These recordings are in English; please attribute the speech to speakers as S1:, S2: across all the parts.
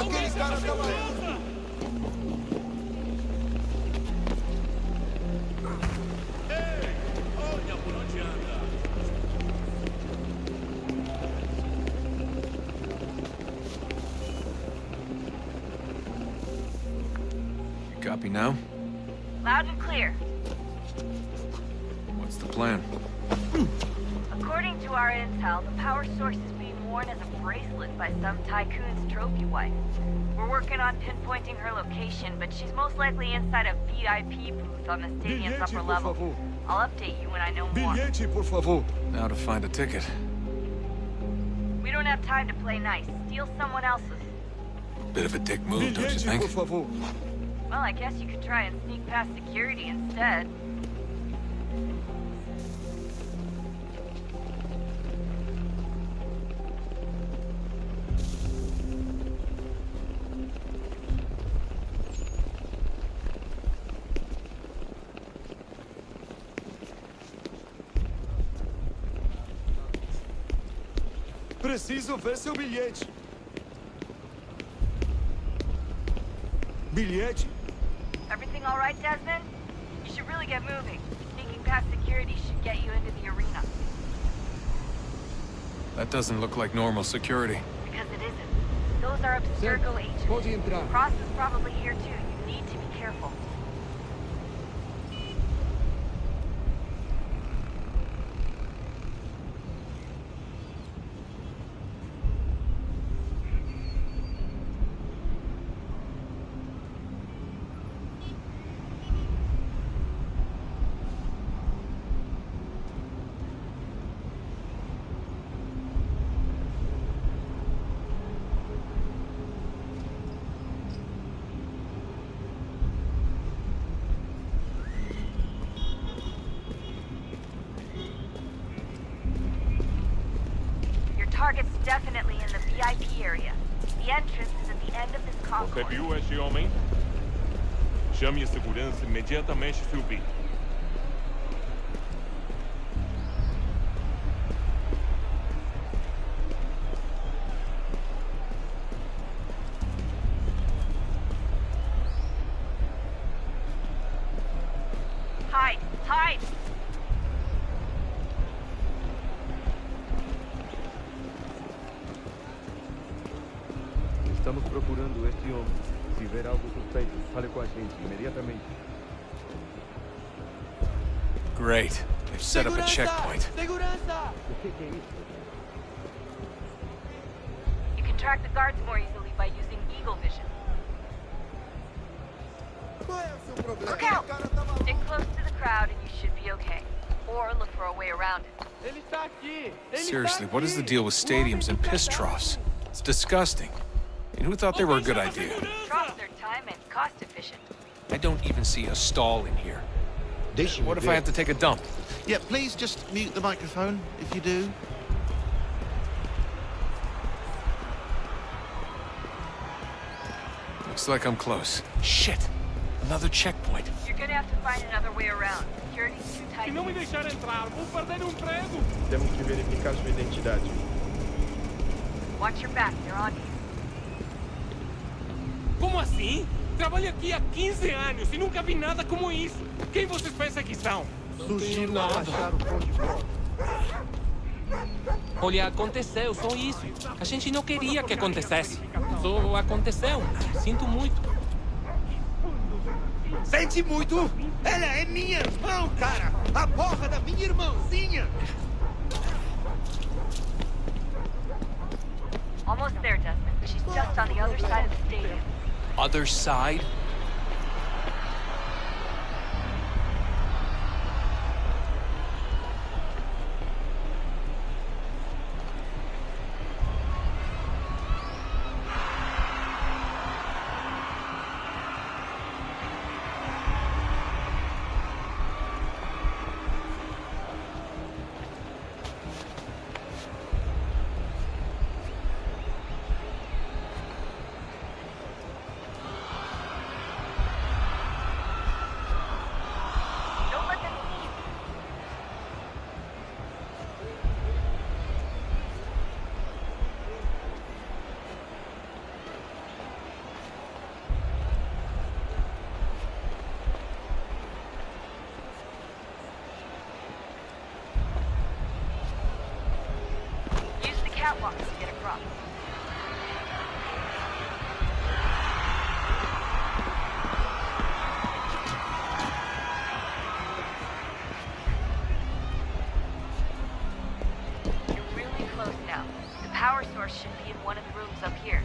S1: Aqueles caras estão aí.
S2: Copy now?
S3: Loud and clear.
S2: What's the plan?
S3: According to our intel, the power source is being worn as a bracelet by some tycoon's trophy wife. We're working on pinpointing her location, but she's most likely inside a VIP booth on the stadium's upper level. I'll update you when I know more.
S1: Bilhete, por favor.
S2: Now to find a ticket.
S3: We don't have time to play nice. Steal someone else's.
S2: Bit of a dick move, don't you
S1: Bilhete,
S2: think?
S1: por favor.
S3: Well, I guess you could try and sneak past security instead.
S1: Preciso ver seu bilhete. Bilhete?
S3: Everything all right, Desmond? You should really get moving. Sneaking past security should get you into the arena.
S2: That doesn't look like normal security.
S3: Because it isn't. Those are Abstergo agents.
S1: Pode entrar.
S3: Cross is probably here too. You need to be careful. Target's definitely in the VIP area. The entrance is at the end of this concourse.
S4: Você viu este homem? Chame a segurança imediatamente se o vir.
S3: Hide! Hide!
S5: Estamos procurando este homem. Se ver algo suspeito, fale com a gente imediatamente.
S2: Great. They've set up a checkpoint.
S1: Segurança!
S5: O que é isso?
S3: You can track the guards more easily by using Eagle Vision.
S1: Qual é o seu problema?
S3: Look out!
S1: O cara tá maluco.
S3: Stick close to the crowd and you should be okay. Or look for a way around it.
S1: Ele está aqui! Ele
S2: Seriously,
S1: está
S2: what is the
S1: aqui.
S2: deal with stadiums and piss troughs? It's disgusting. And who thought they were a good idea?
S3: Drops their time and cost efficient.
S2: I don't even see a stall in here. What if I have to take a dump?
S6: Yeah, please just mute the microphone if you do.
S2: Looks like I'm close. Shit! Another checkpoint.
S3: You're gonna have to find another way around. Security's too tight.
S4: Se não me deixar entrar, vou perder emprego.
S5: Temos que verificar sua identidade.
S3: Watch your back, they're on you.
S4: Como assim? Trabalho aqui há 15 anos e nunca vi nada como isso. Quem vocês pensam que são?
S5: Sugiro abaixar o som de voz.
S7: Olha, aconteceu, só isso. A gente não queria que acontecesse. Só aconteceu. Sinto muito.
S6: Sente muito? Ela é minha irmã, cara! A porra da minha irmãzinha!
S3: Almost there, Desmond. She's just on the other side of the stadium.
S2: Other side?
S3: the rooms up here.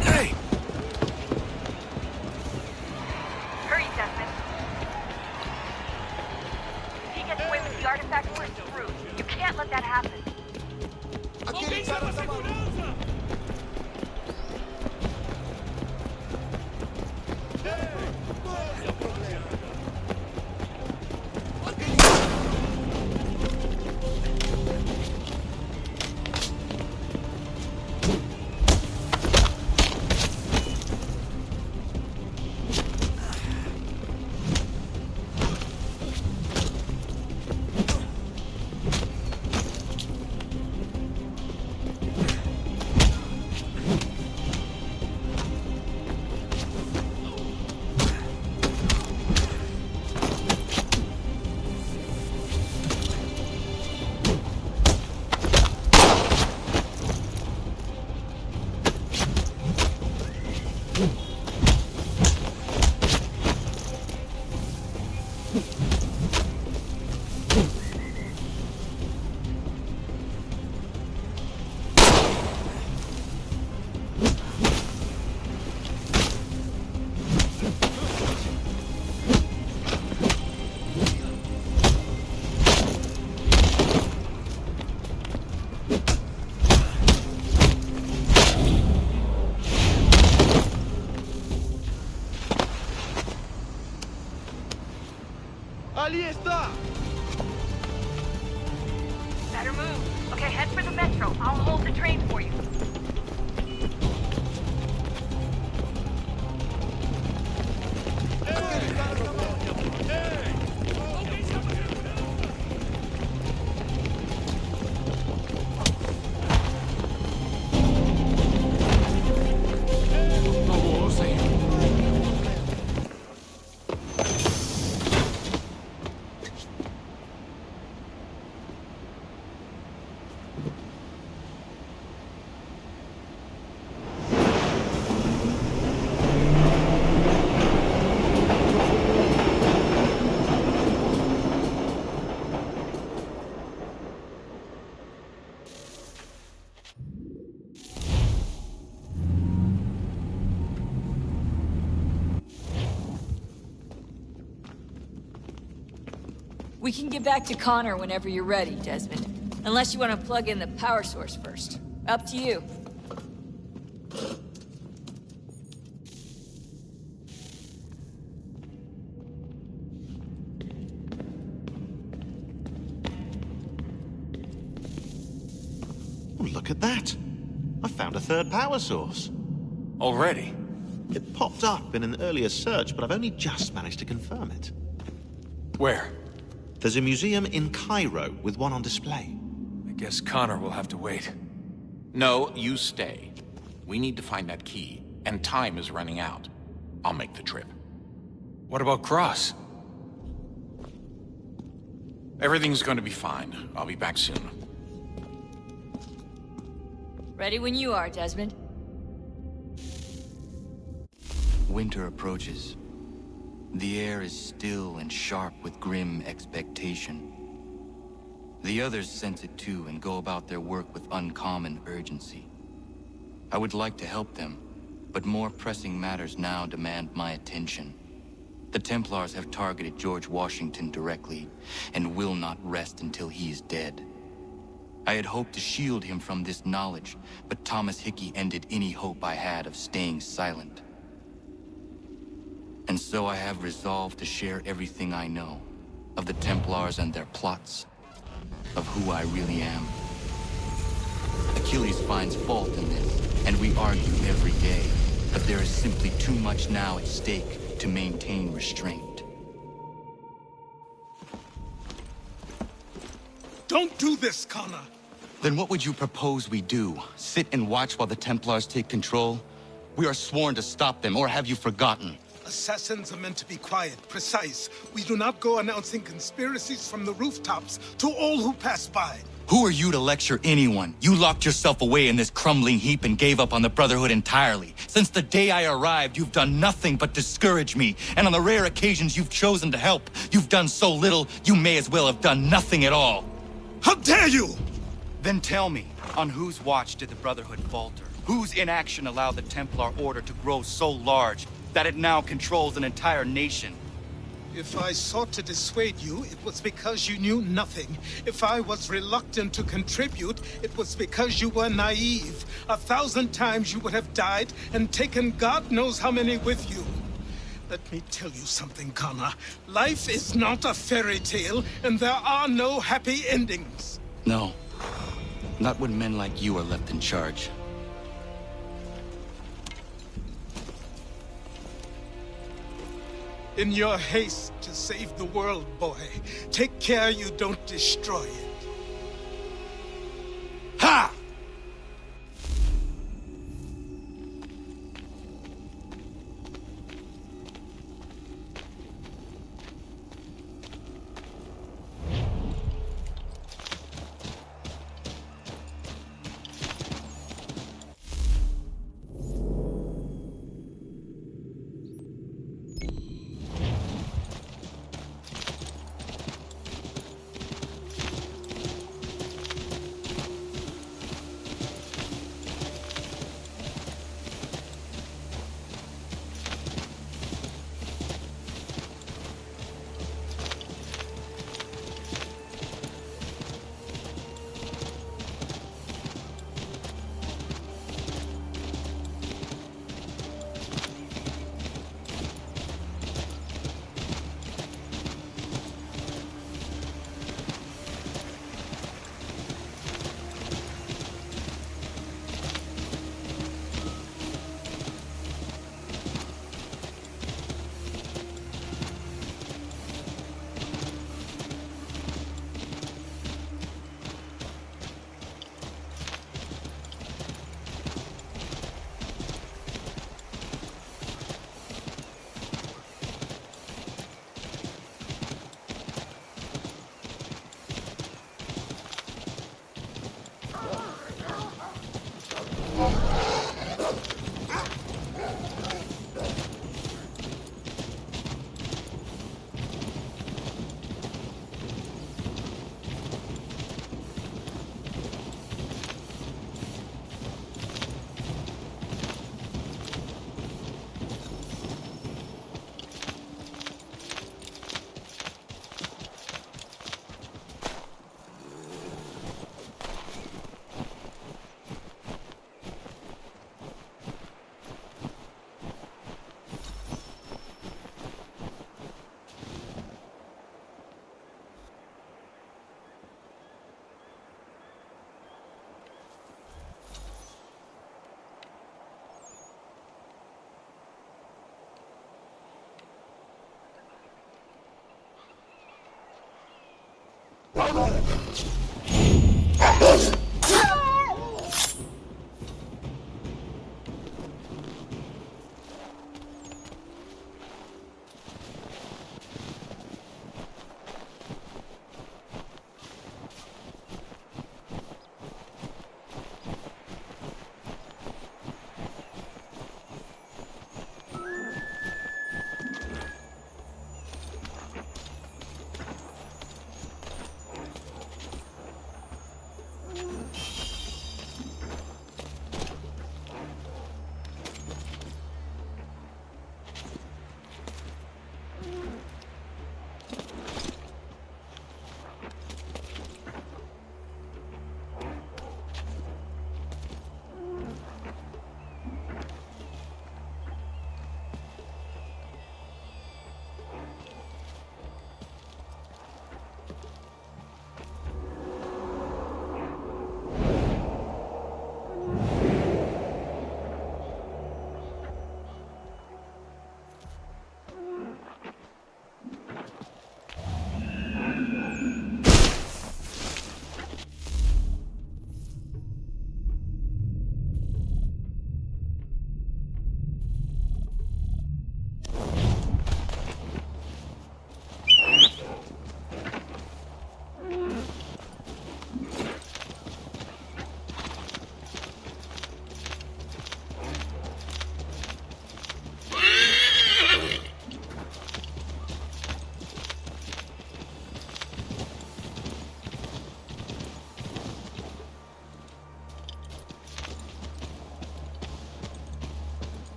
S2: Hey!
S3: Hurry, Desmond. If he gets away with the artifact, we're screwed. You can't let that happen.
S1: Aquele cara tá maluco. Ali está!
S3: Better move. Okay, head for the metro. I'll hold the train for you.
S1: Aquele cara tá maluco.
S2: Oh, Senhor.
S8: We can get back to Connor whenever you're ready, Desmond. Unless you want to plug in the power source first. Up to you.
S6: Oh, look at that. I found a third power source.
S2: Already?
S6: It popped up in an earlier search, but I've only just managed to confirm it.
S2: Where?
S6: There's a museum in Cairo with one on display.
S2: I guess Connor will have to wait.
S9: No, you stay. We need to find that key, and time is running out. I'll make the trip.
S2: What about Cross?
S9: Everything's going to be fine. I'll be back soon.
S8: Ready when you are, Desmond.
S10: Winter approaches. The air is still and sharp with grim expectation. The others sense it too and go about their work with uncommon urgency. I would like to help them, but more pressing matters now demand my attention. The Templars have targeted George Washington directly, and will not rest until he is dead. I had hoped to shield him from this knowledge, but Thomas Hickey ended any hope I had of staying silent. And so I have resolved to share everything I know of the Templars and their plots, of who I really am. Achilles finds fault in this, and we argue every day, but there is simply too much now at stake to maintain restraint.
S6: Don't do this, Connor.
S10: Then what would you propose we do? Sit and watch while the Templars take control? We are sworn to stop them, or have you forgotten?
S6: Assassins are meant to be quiet, precise. We do not go announcing conspiracies from the rooftops to all who pass by.
S10: Who are you to lecture anyone? You locked yourself away in this crumbling heap and gave up on the Brotherhood entirely. Since the day I arrived, you've done nothing but discourage me. And on the rare occasions you've chosen to help, you've done so little, you may as well have done nothing at all.
S6: How dare you!
S10: Then tell me, on whose watch did the Brotherhood falter? Whose inaction allowed the Templar Order to grow so large that it now controls an entire nation?
S6: If I sought to dissuade you, it was because you knew nothing. If I was reluctant to contribute, it was because you were naive. 1,000 times you would have died and taken God knows how many with you. Let me tell you something, Connor. Life is not a fairy tale, and there are no happy endings.
S10: No. Not when men like you are left in charge.
S6: In your haste to save the world, boy, take care you don't destroy it. Ha!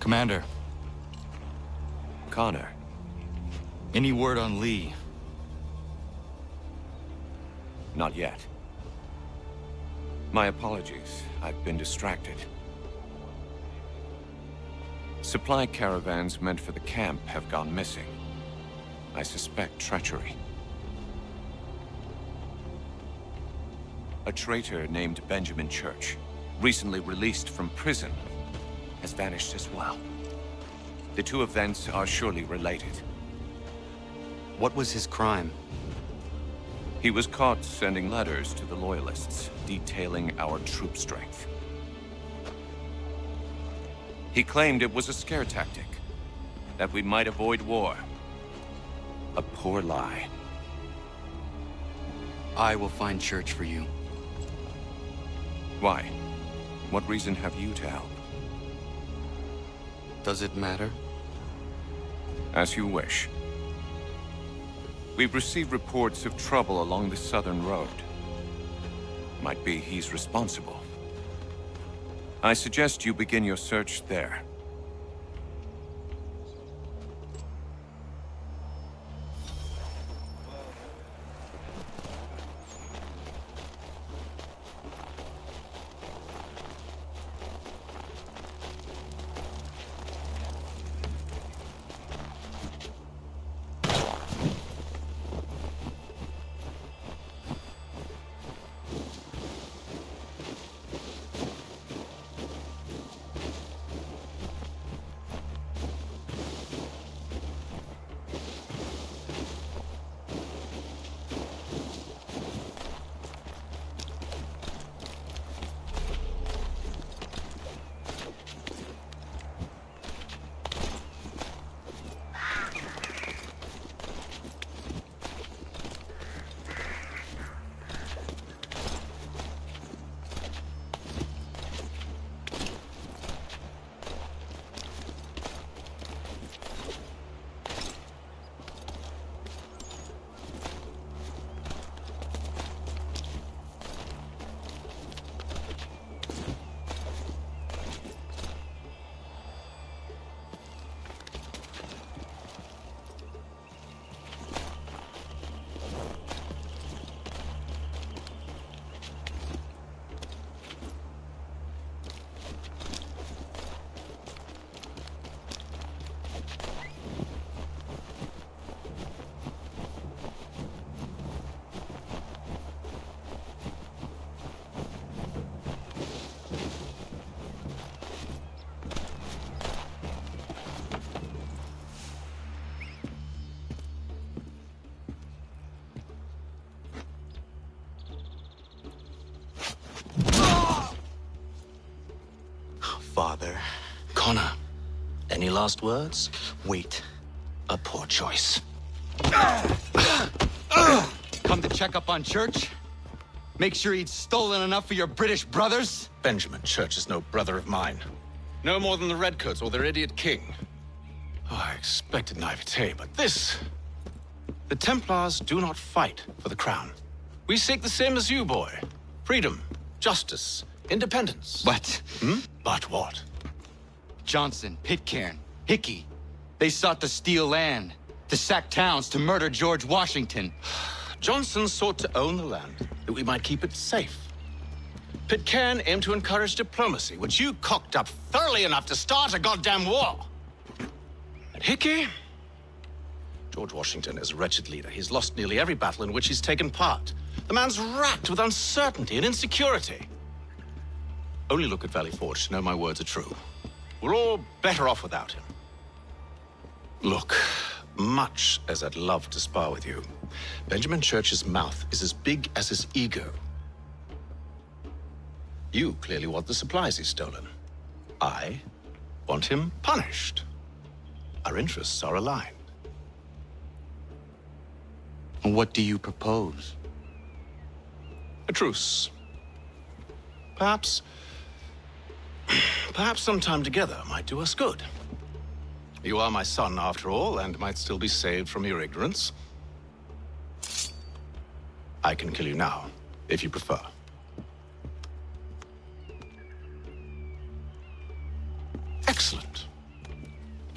S10: Commander,
S2: Connor.
S10: any word on Lee?
S2: Not yet. My apologies. I've been distracted. Supply caravans meant for the camp have gone missing. I suspect treachery. A traitor named Benjamin Church, recently released from prison, has vanished as well. The two events are surely related.
S11: What was his crime?
S2: He was caught sending letters to the Loyalists, detailing our troop strength. He claimed it was a scare tactic, that we might avoid war. A poor lie.
S10: I will find Church for you.
S2: Why? What reason have you to help?
S11: Does it matter?
S2: As you wish. We've received reports of trouble along the southern road. Might be he's responsible. I suggest you begin your search there.
S11: Father. Connor, any last words? Wait. A poor choice.
S10: Come to check up on Church? Make sure he'd stolen enough for your British brothers?
S12: Benjamin Church is no brother of mine. No more than the Redcoats or their idiot king. Oh, I expected naivete, but this... The Templars do not fight for the crown. We seek the same as you, boy. Freedom, justice, independence.
S10: What?
S12: But what?
S10: Johnson, Pitcairn, Hickey. They sought to steal land, to sack towns, to murder George Washington.
S12: Johnson sought to own the land, that we might keep it safe. Pitcairn aimed to encourage diplomacy, which you cocked up thoroughly enough to start a goddamn war. And Hickey? George Washington is a wretched leader. He's lost nearly every battle in which he's taken part. The man's racked with uncertainty and insecurity. Only look at Valley Forge to know my words are true. We're all better off without him. Look, much as I'd love to spar with you, Benjamin Church's mouth is as big as his ego. You clearly want the supplies he's stolen. I want him punished. Our interests are aligned.
S10: What do you propose?
S12: A truce. Perhaps some time together might do us good. You are my son, after all, and might still be saved from your ignorance. I can kill you now, if you prefer. Excellent.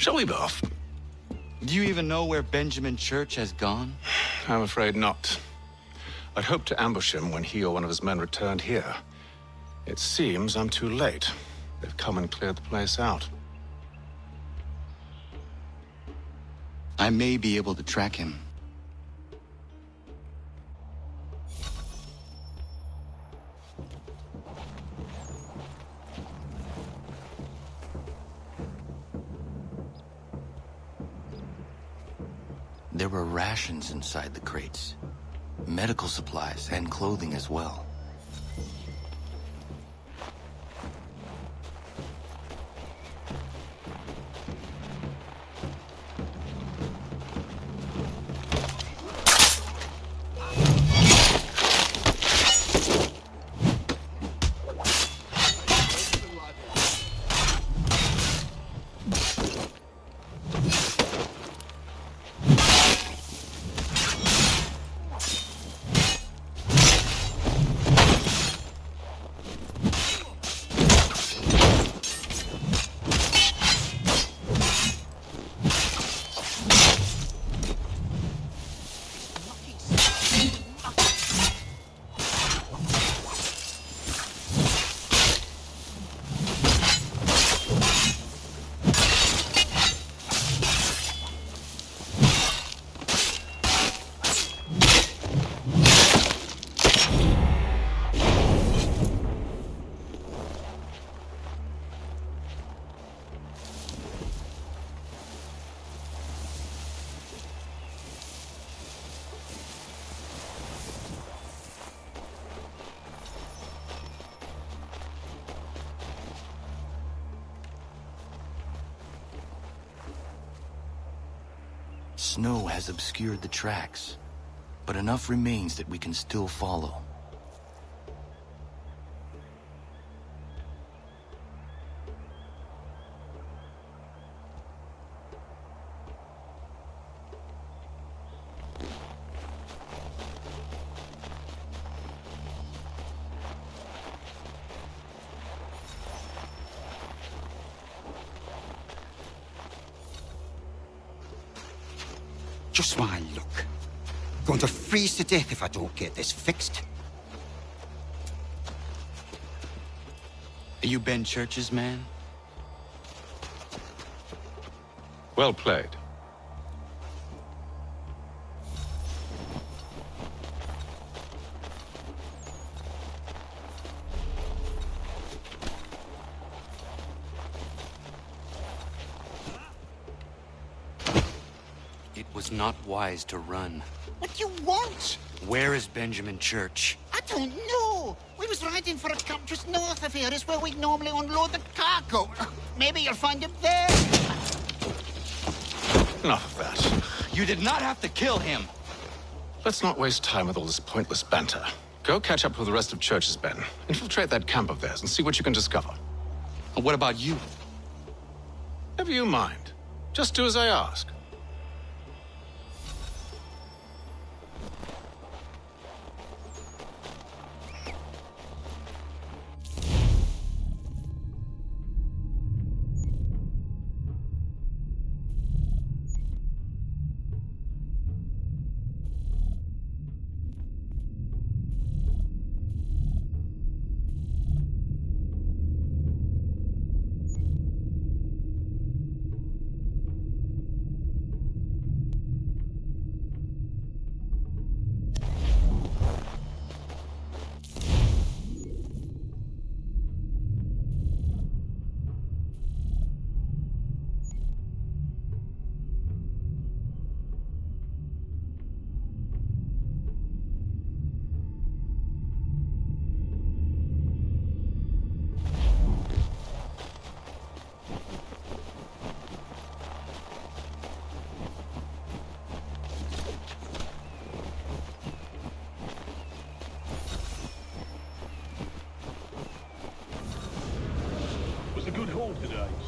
S12: Shall we be off?
S10: Do you even know where Benjamin Church has gone?
S12: I'm afraid not. I'd hoped to ambush him when he or one of his men returned here. It seems I'm too late. They've come and cleared the place out.
S10: I may be able to track him. There were rations inside the crates. Medical supplies and clothing as well. Snow has obscured the tracks, but enough remains that we can still follow.
S13: Just my luck. Going to freeze to death if I don't get this fixed.
S10: Are you Ben Church's man?
S12: Well played.
S10: It was not wise to run.
S13: What do you want?
S10: Where is Benjamin Church?
S13: I don't know. We was riding for a camp just north of here. Is where we normally unload the cargo. Maybe you'll find him there.
S12: Enough of that.
S10: You did not have to kill him.
S12: Let's not waste time with all this pointless banter. Go catch up with the rest of Church's men. Infiltrate that camp of theirs and see what you can discover.
S10: And what about you?
S12: Never you mind. Just do as I ask.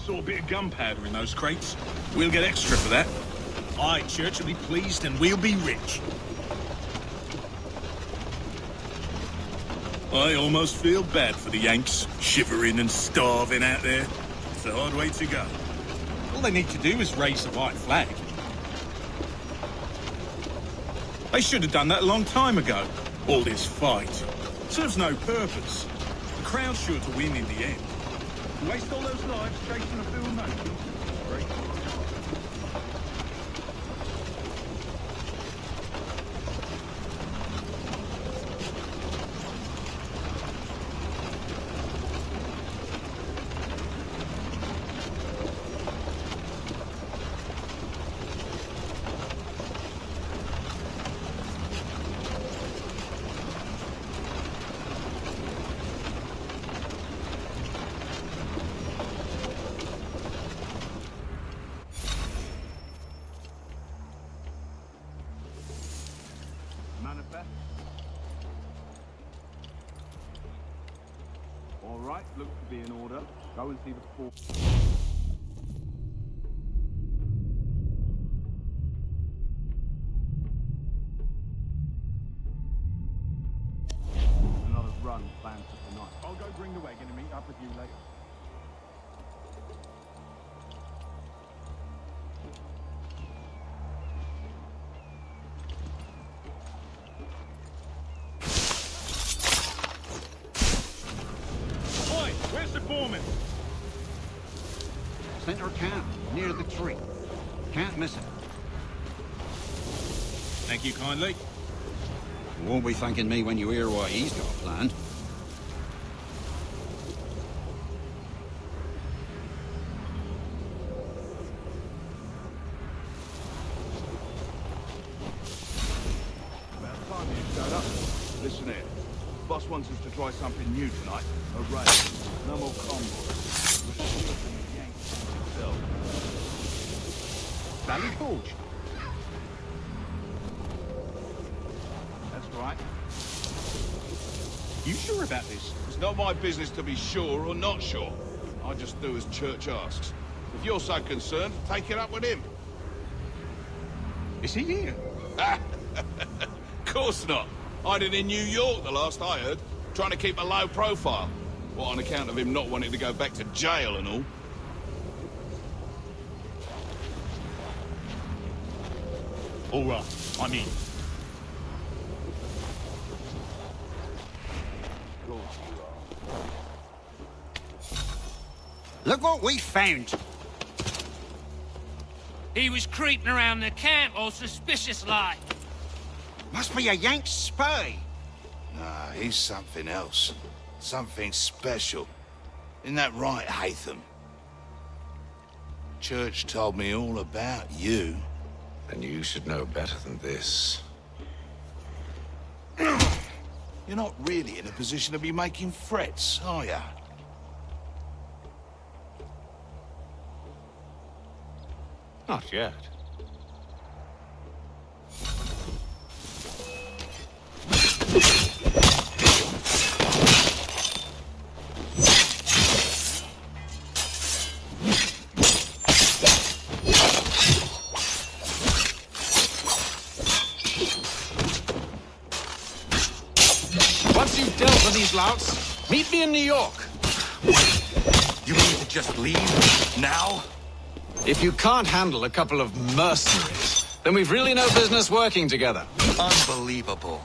S1: Saw a bit of gunpowder in those crates. We'll get extra for that. Aye, Church will be pleased and we'll be rich. I almost feel bad for the Yanks, shivering and starving out there. It's a hard way to go.
S13: Well,
S1: they need to do is raise the white flag. They should have done that a long time ago. All this fight serves no purpose. The crowd's sure to win in the end. Waste all those lives chasing a fool notion. Great.
S5: Manifest. All right, looks to be in order. Go and see the four. Another run planned for tonight. I'll go bring the wagon and meet up with you later.
S1: Where's the foreman?
S14: Center camp, near the tree. Can't miss it.
S1: Thank you kindly.
S14: You won't be thanking me when you hear what he's got planned.
S5: About time you showed up. Listen here. Boss wants us to try something new tonight. A raid. No more convoys. We're stealing from the Yanks himself. Valley Forge. That's right.
S1: You sure about this?
S15: It's not my business to be sure or not sure. I just do as Church asks. If you're so concerned, take it up with him.
S1: Is he here?
S15: Of course not. Hiding in New York, the last I heard. Trying to keep a low profile. What, on account of him not wanting to go back to jail and all?
S1: All right, I'm in.
S14: Look what we found.
S16: He was creeping around the camp all suspicious like.
S14: Must be a Yank spy.
S17: Nah, he's something else. Something special. Isn't that right, Hatham? Church told me all about you.
S18: And you should know better than this.
S17: You're not really in a position to be making threats, are you?
S18: Not yet.
S12: Once you've dealt with these louts, meet me in New York.
S10: You mean to just leave? Now?
S12: If you can't handle a couple of mercenaries, then we've really no business working together.
S10: Unbelievable.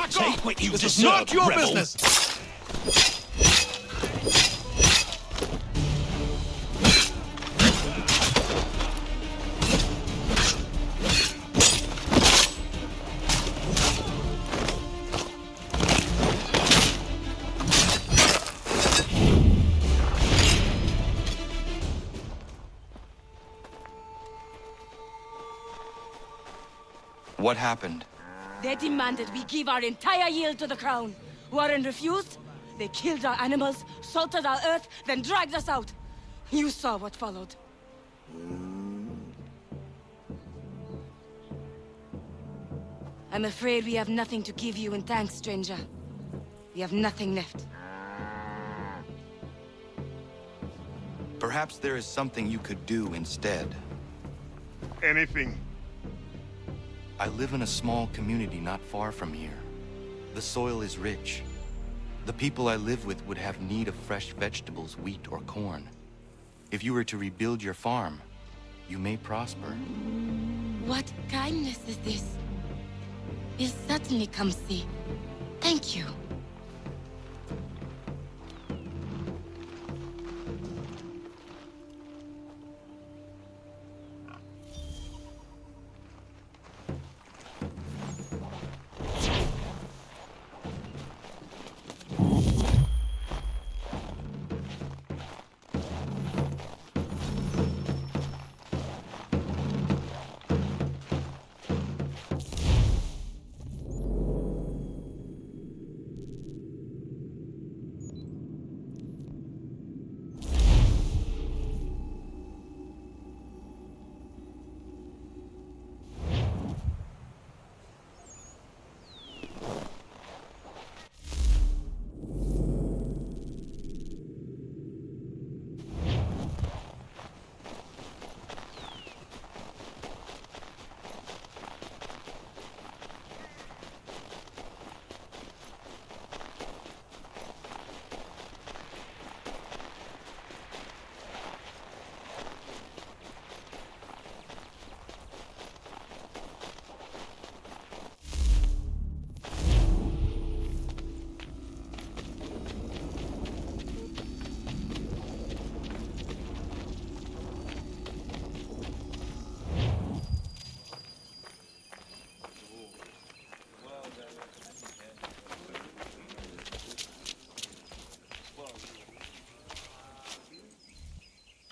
S12: Fuck
S14: Take
S12: off!
S14: what you
S12: This is
S14: deserve,
S12: not your
S14: rebel.
S12: business!
S10: What happened?
S19: They demanded we give our entire yield to the crown. Warren refused. They killed our animals, salted our earth, then dragged us out. You saw what followed. I'm afraid we have nothing to give you in thanks, stranger. We have nothing left.
S10: Perhaps there is something you could do instead.
S20: Anything.
S10: I live in a small community not far from here. The soil is rich. The people I live with would have need of fresh vegetables, wheat, or corn. If you were to rebuild your farm, you may prosper.
S19: What kindness is this? We'll certainly come see. Thank you.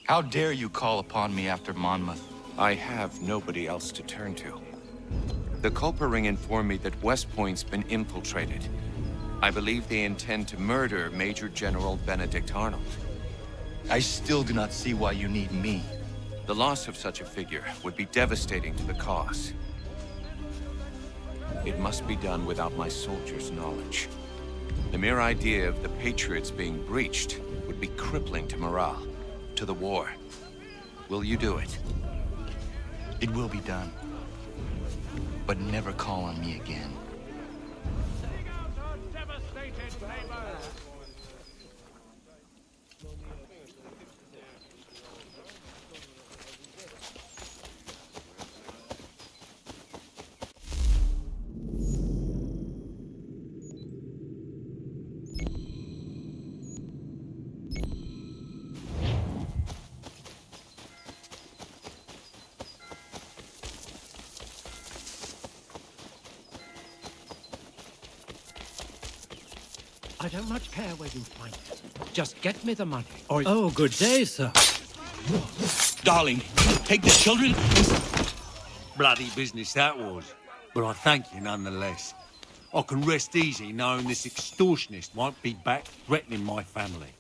S10: How dare you call upon me after Monmouth?
S2: I have nobody else to turn to. The Culper Ring informed me that West Point's been infiltrated. I believe they intend to murder Major General Benedict Arnold.
S10: I still do not see why you need me.
S2: The loss of such a figure would be devastating to the cause. It must be done without my soldiers' knowledge. The mere idea of the Patriots being breached would be crippling to morale, to the war. Will you do it?
S10: It will be done. But never call on me again.
S21: I don't much care where you find it. Just get me the money, or...
S22: Oh, good day, sir.
S23: Darling, take the children. Bloody business that was. But I thank you nonetheless. I can rest easy knowing this extortionist won't be back threatening my family.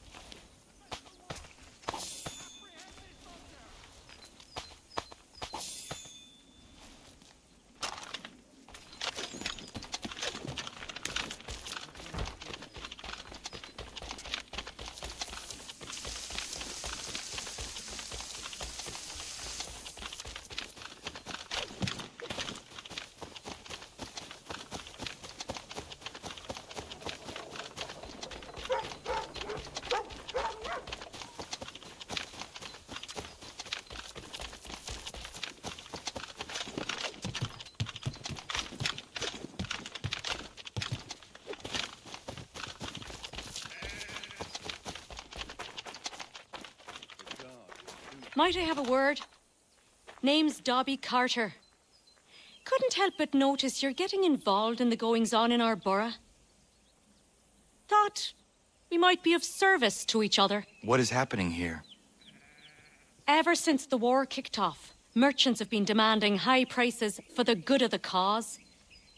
S19: Might I have a word? Name's Dobby Carter. Couldn't help but notice you're getting involved in the goings-on in our borough. Thought we might be of service to each other.
S10: What is happening here?
S19: Ever since the war kicked off, merchants have been demanding high prices for the good of the cause.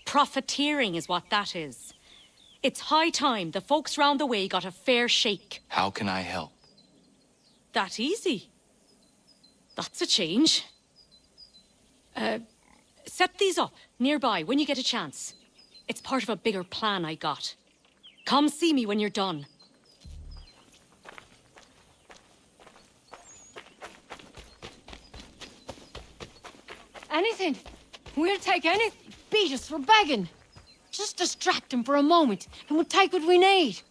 S19: Profiteering is what that is. It's high time the folks round the way got a fair shake.
S10: How can I help?
S19: That easy. That's a change. Set these up nearby when you get a chance. It's part of a bigger plan I got. Come see me when you're done.
S4: Anything. We'll take anything. Beat us for begging. Just distract him for a moment, and we'll take what we need.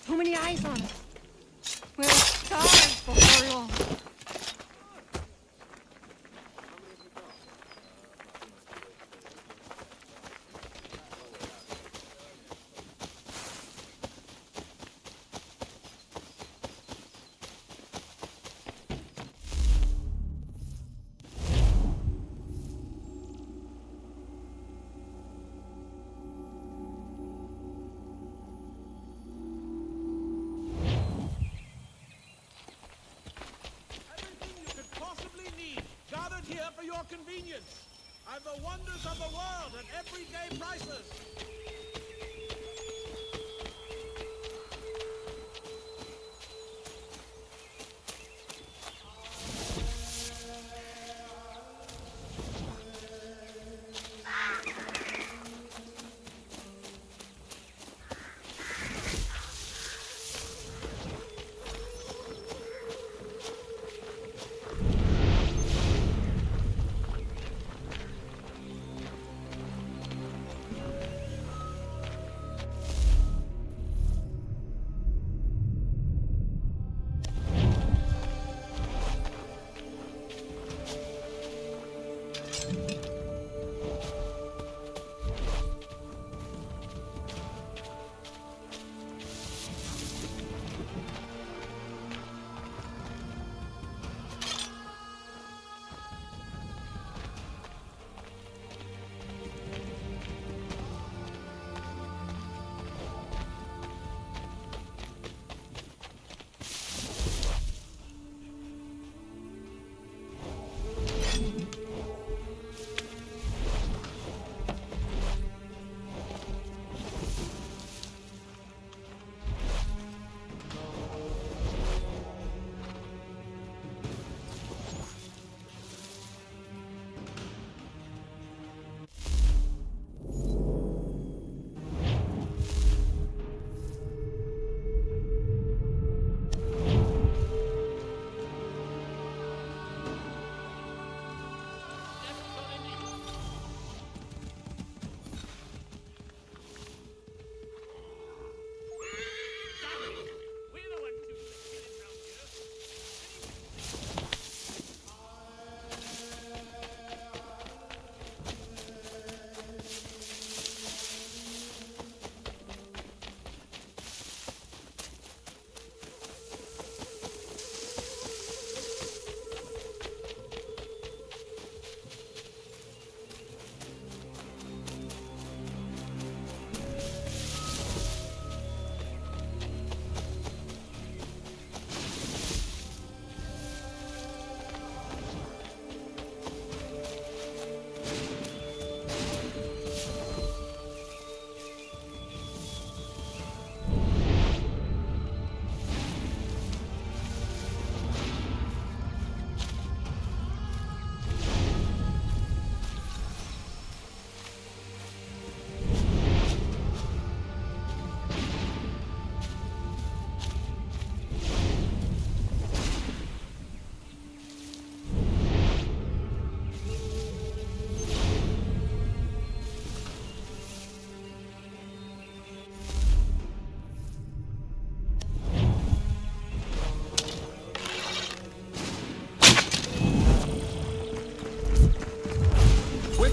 S4: Too many eyes on us. We'll starve before long.
S7: Convenience and the wonders of the world at everyday prices.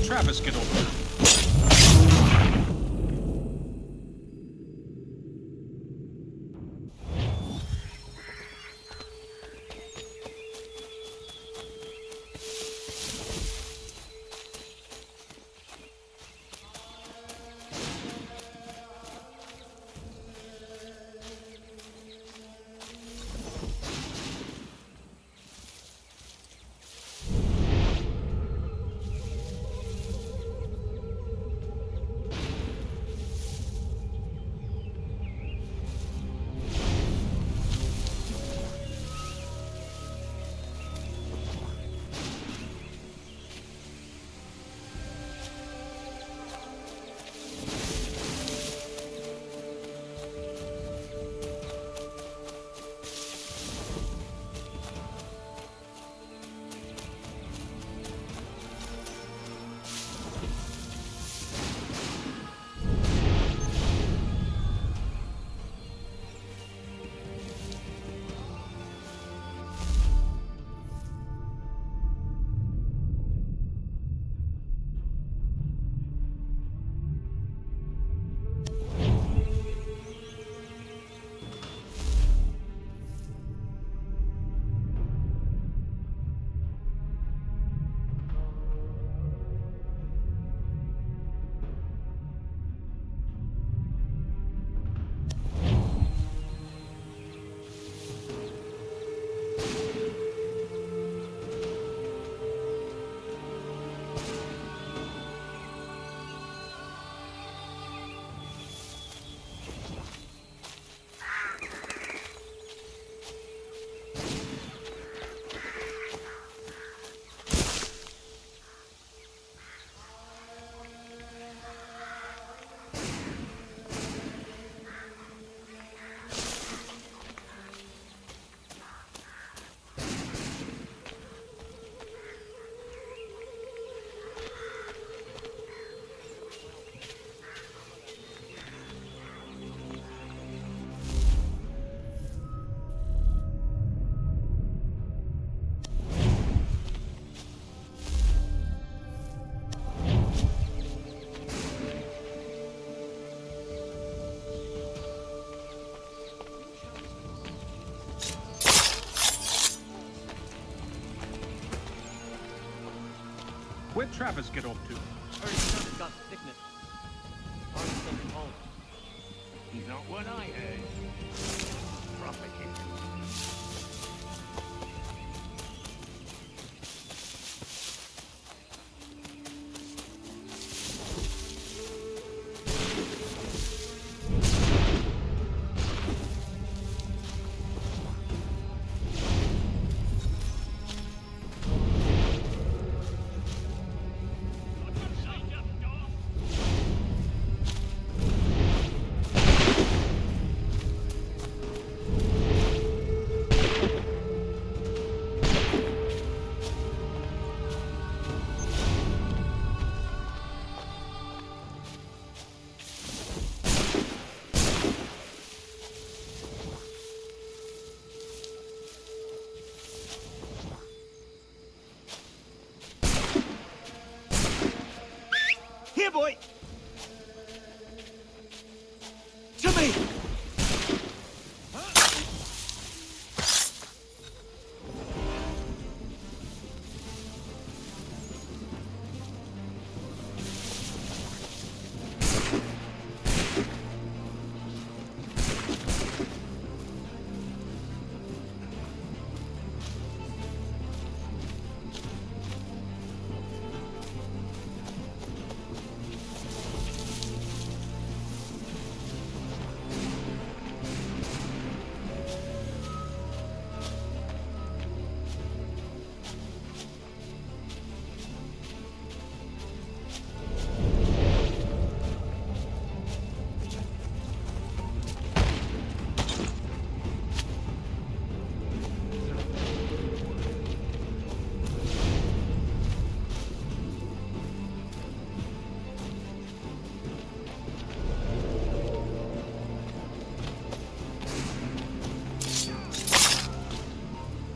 S1: Travis get over. Where'd Travis get off to?
S21: Heard his son got sickness. Hard to send him home.
S16: He's not what I heard. Propagated.
S7: Here, boy! To me!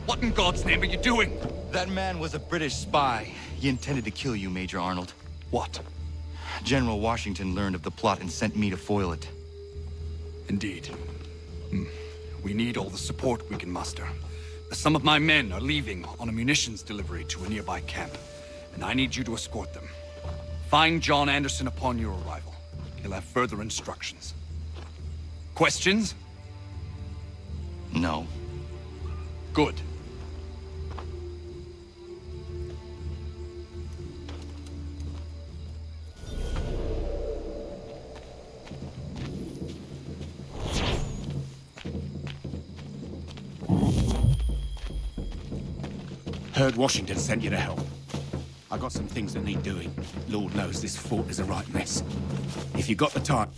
S10: What in God's name are you doing? That man was a British spy. He intended to kill you, Major Arnold. What? General Washington learned of the plot and sent me to foil it.
S3: Indeed. We need all the support we can muster. Some of my men are leaving on a munitions delivery to a nearby camp, and I need you to escort them. Find John Anderson upon your arrival. He'll have further instructions. Questions?
S10: No.
S3: Good.
S9: Heard Washington sent you to help. I got some things that need doing. Lord knows this fort is a right mess. If you got the time,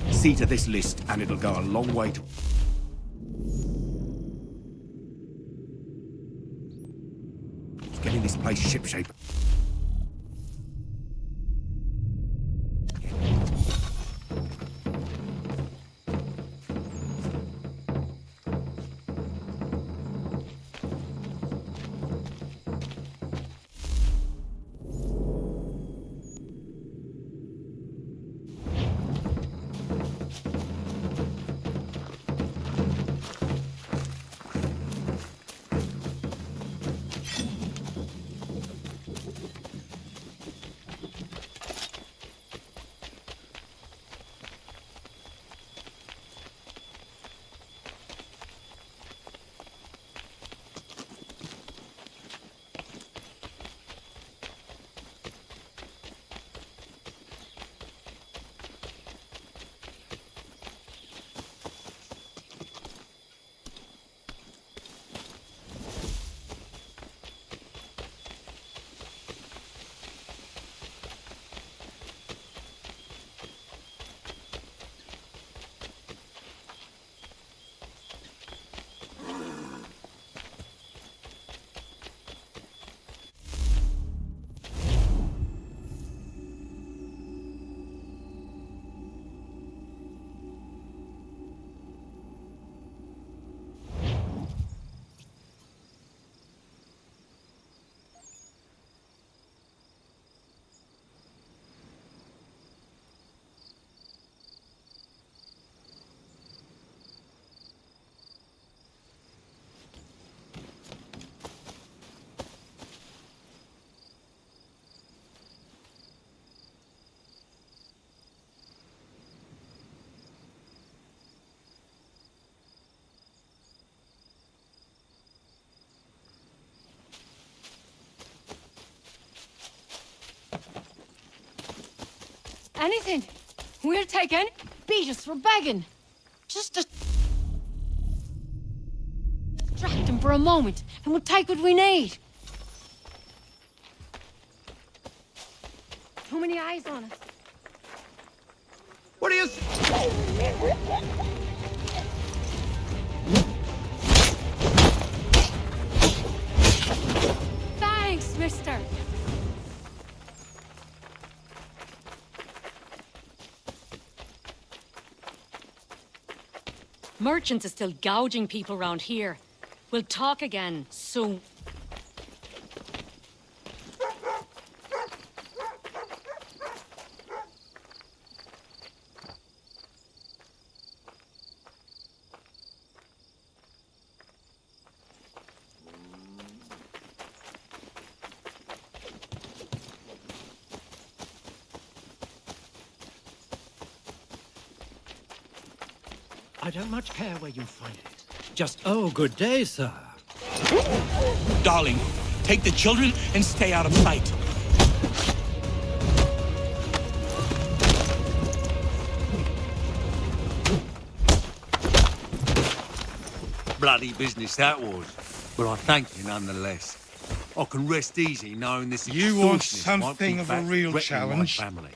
S9: see to this list and it'll go a long way to... getting this place shipshape.
S4: Anything. We'll take any... Beat us for begging. Just distract him for a moment, and we'll take what we need. Too many eyes on us.
S21: What are you...
S4: Thanks, mister.
S19: Merchants are still gouging people round here. We'll talk again soon.
S21: I don't much care where you find it. Just, oh, good day, sir.
S14: Darling, take the children and stay out of sight.
S23: Bloody business that was. But I thank you nonetheless. I can rest easy knowing this
S6: You want
S23: extortionist won't
S6: something
S23: be
S6: of a
S23: back
S6: real
S23: threatening my
S6: challenge?
S23: family.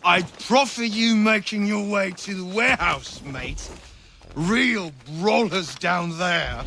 S6: I'd proffer you making your way to the warehouse, mate. Real brawlers down there.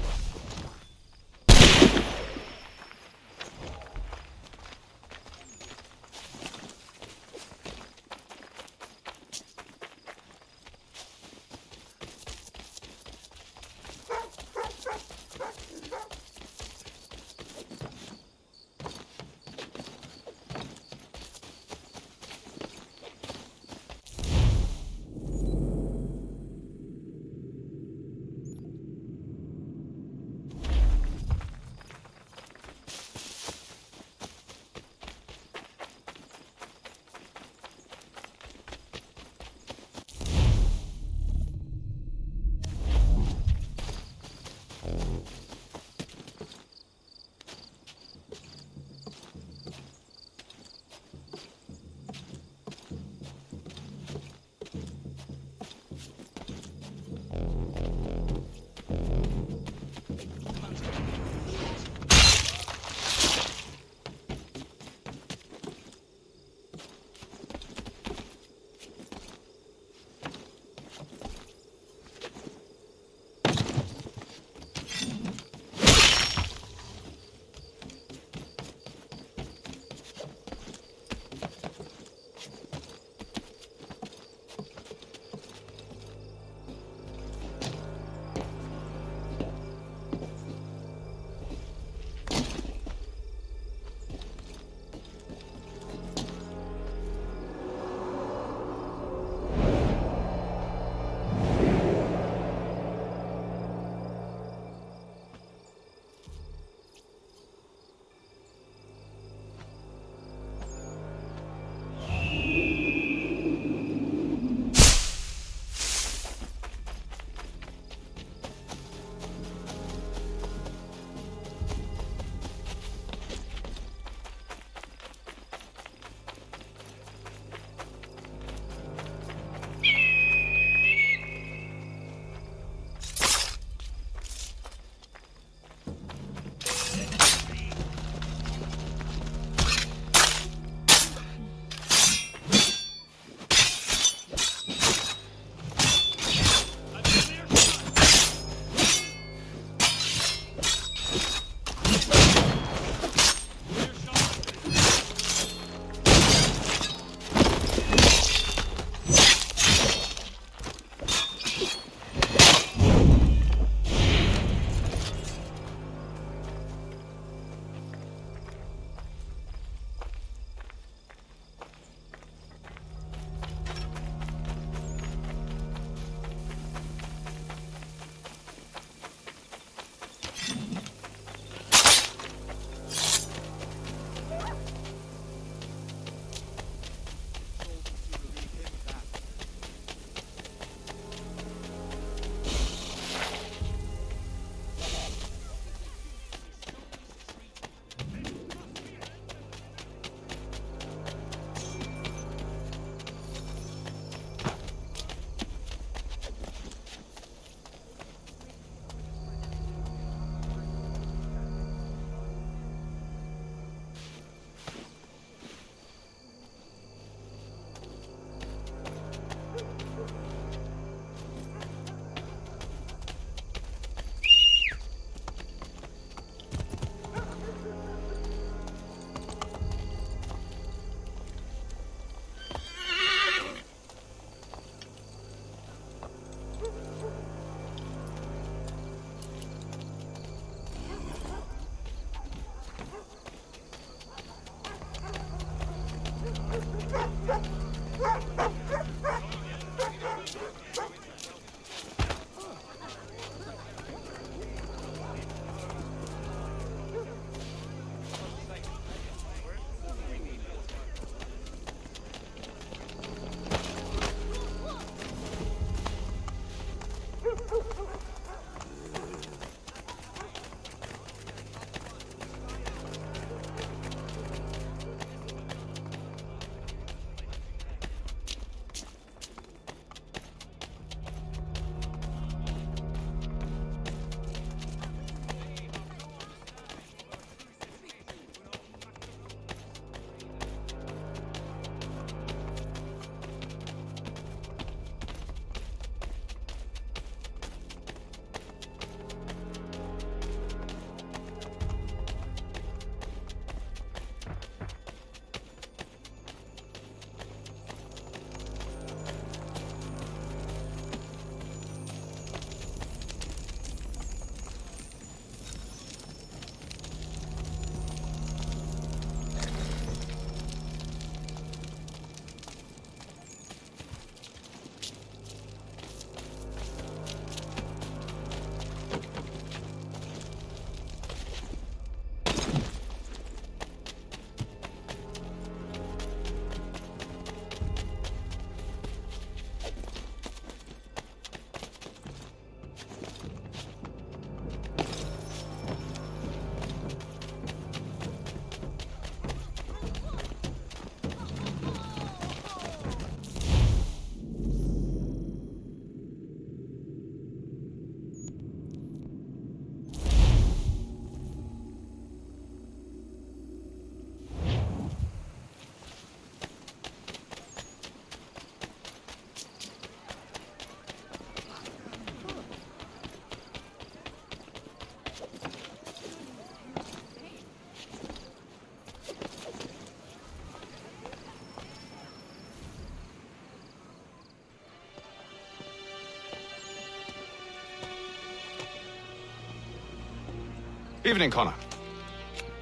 S12: Evening, Connor.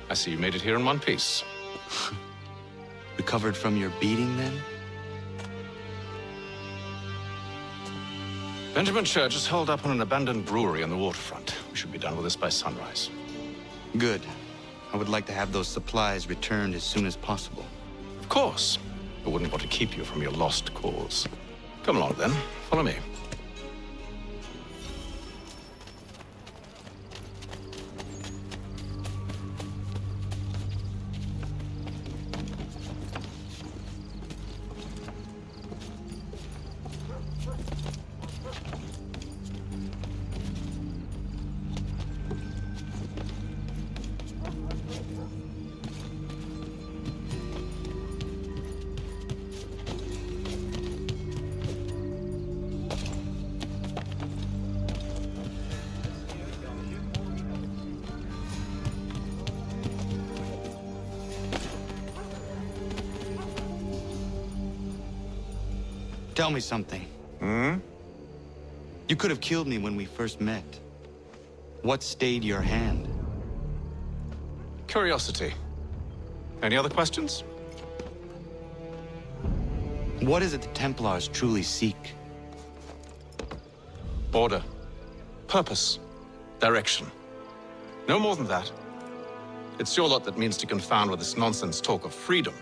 S12: I see you made it here in one piece.
S10: Recovered from your beating, then?
S12: Benjamin Church is holed up on an abandoned brewery on the waterfront. We should be done with this by sunrise.
S10: Good. I would like to have those supplies returned as soon as possible.
S12: Of course. I wouldn't want to keep you from your lost cause. Come along, then. Follow me.
S10: Tell me something.
S2: Hmm?
S10: You could have killed me when we first met. What stayed your hand?
S12: Curiosity. Any other questions?
S10: What is it the Templars truly seek?
S12: Order. Purpose. Direction. No more than that. It's your lot that means to confound with this nonsense talk of freedom.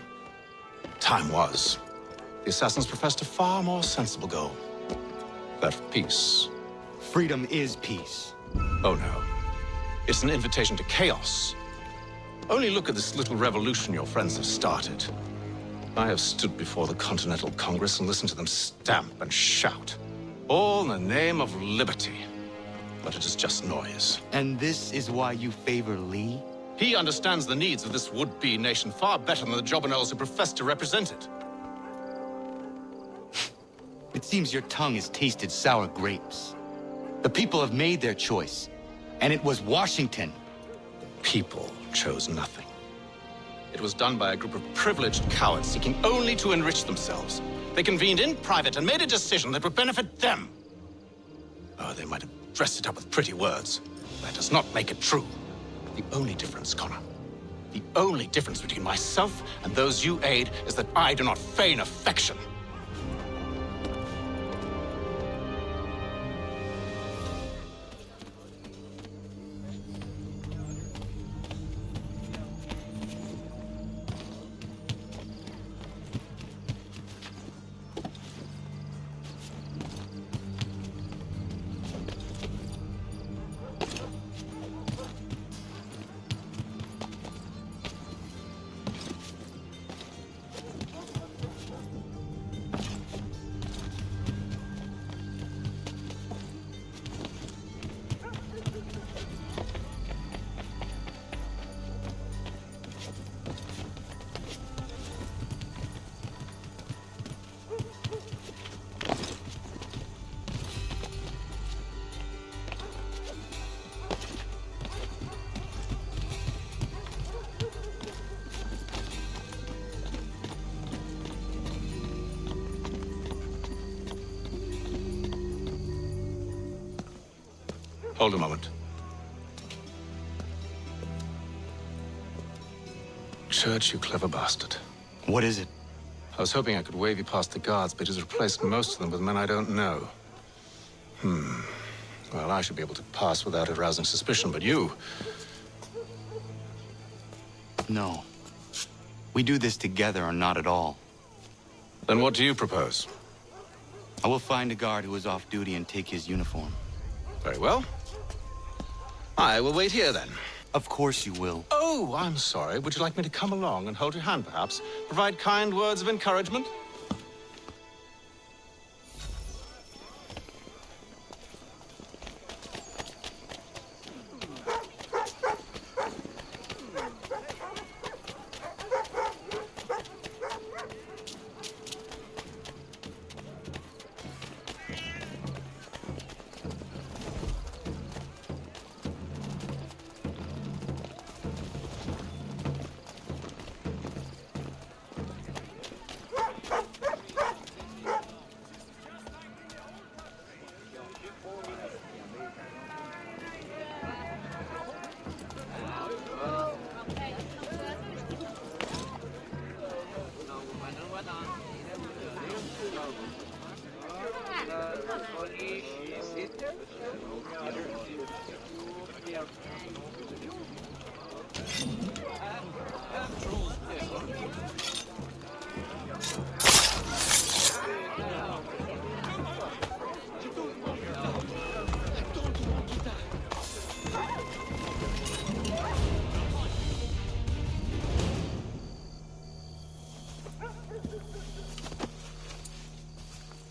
S12: Time was. The assassins professed a far more sensible goal. That of peace.
S10: Freedom is peace.
S12: Oh no. It's an invitation to chaos. Only look at this little revolution your friends have started. I have stood before the Continental Congress and listened to them stamp and shout. All in the name of liberty. But it is just noise.
S10: And this is why you favor Lee?
S12: He understands the needs of this would-be nation far better than the jobberknolls who profess to represent it.
S10: It seems your tongue has tasted sour grapes. The people have made their choice, and it was Washington.
S12: People chose nothing. It was done by a group of privileged cowards seeking only to enrich themselves. They convened in private and made a decision that would benefit them. Oh, they might have dressed it up with pretty words. That does not make it true. The only difference, Connor, the only difference between myself and those you aid is that I do not feign affection. Hold a moment. Church, you clever bastard.
S10: What is it?
S12: I was hoping I could wave you past the guards, but he's replaced most of them with men I don't know. Well, I should be able to pass without arousing suspicion, but you...
S10: No. We do this together or not at all.
S12: Then what do you propose?
S10: I will find a guard who is off duty and take his uniform.
S12: Very well. I will wait here, then.
S10: Of course you will.
S12: Oh, I'm sorry. Would you like me to come along and hold your hand, perhaps? Provide kind words of encouragement?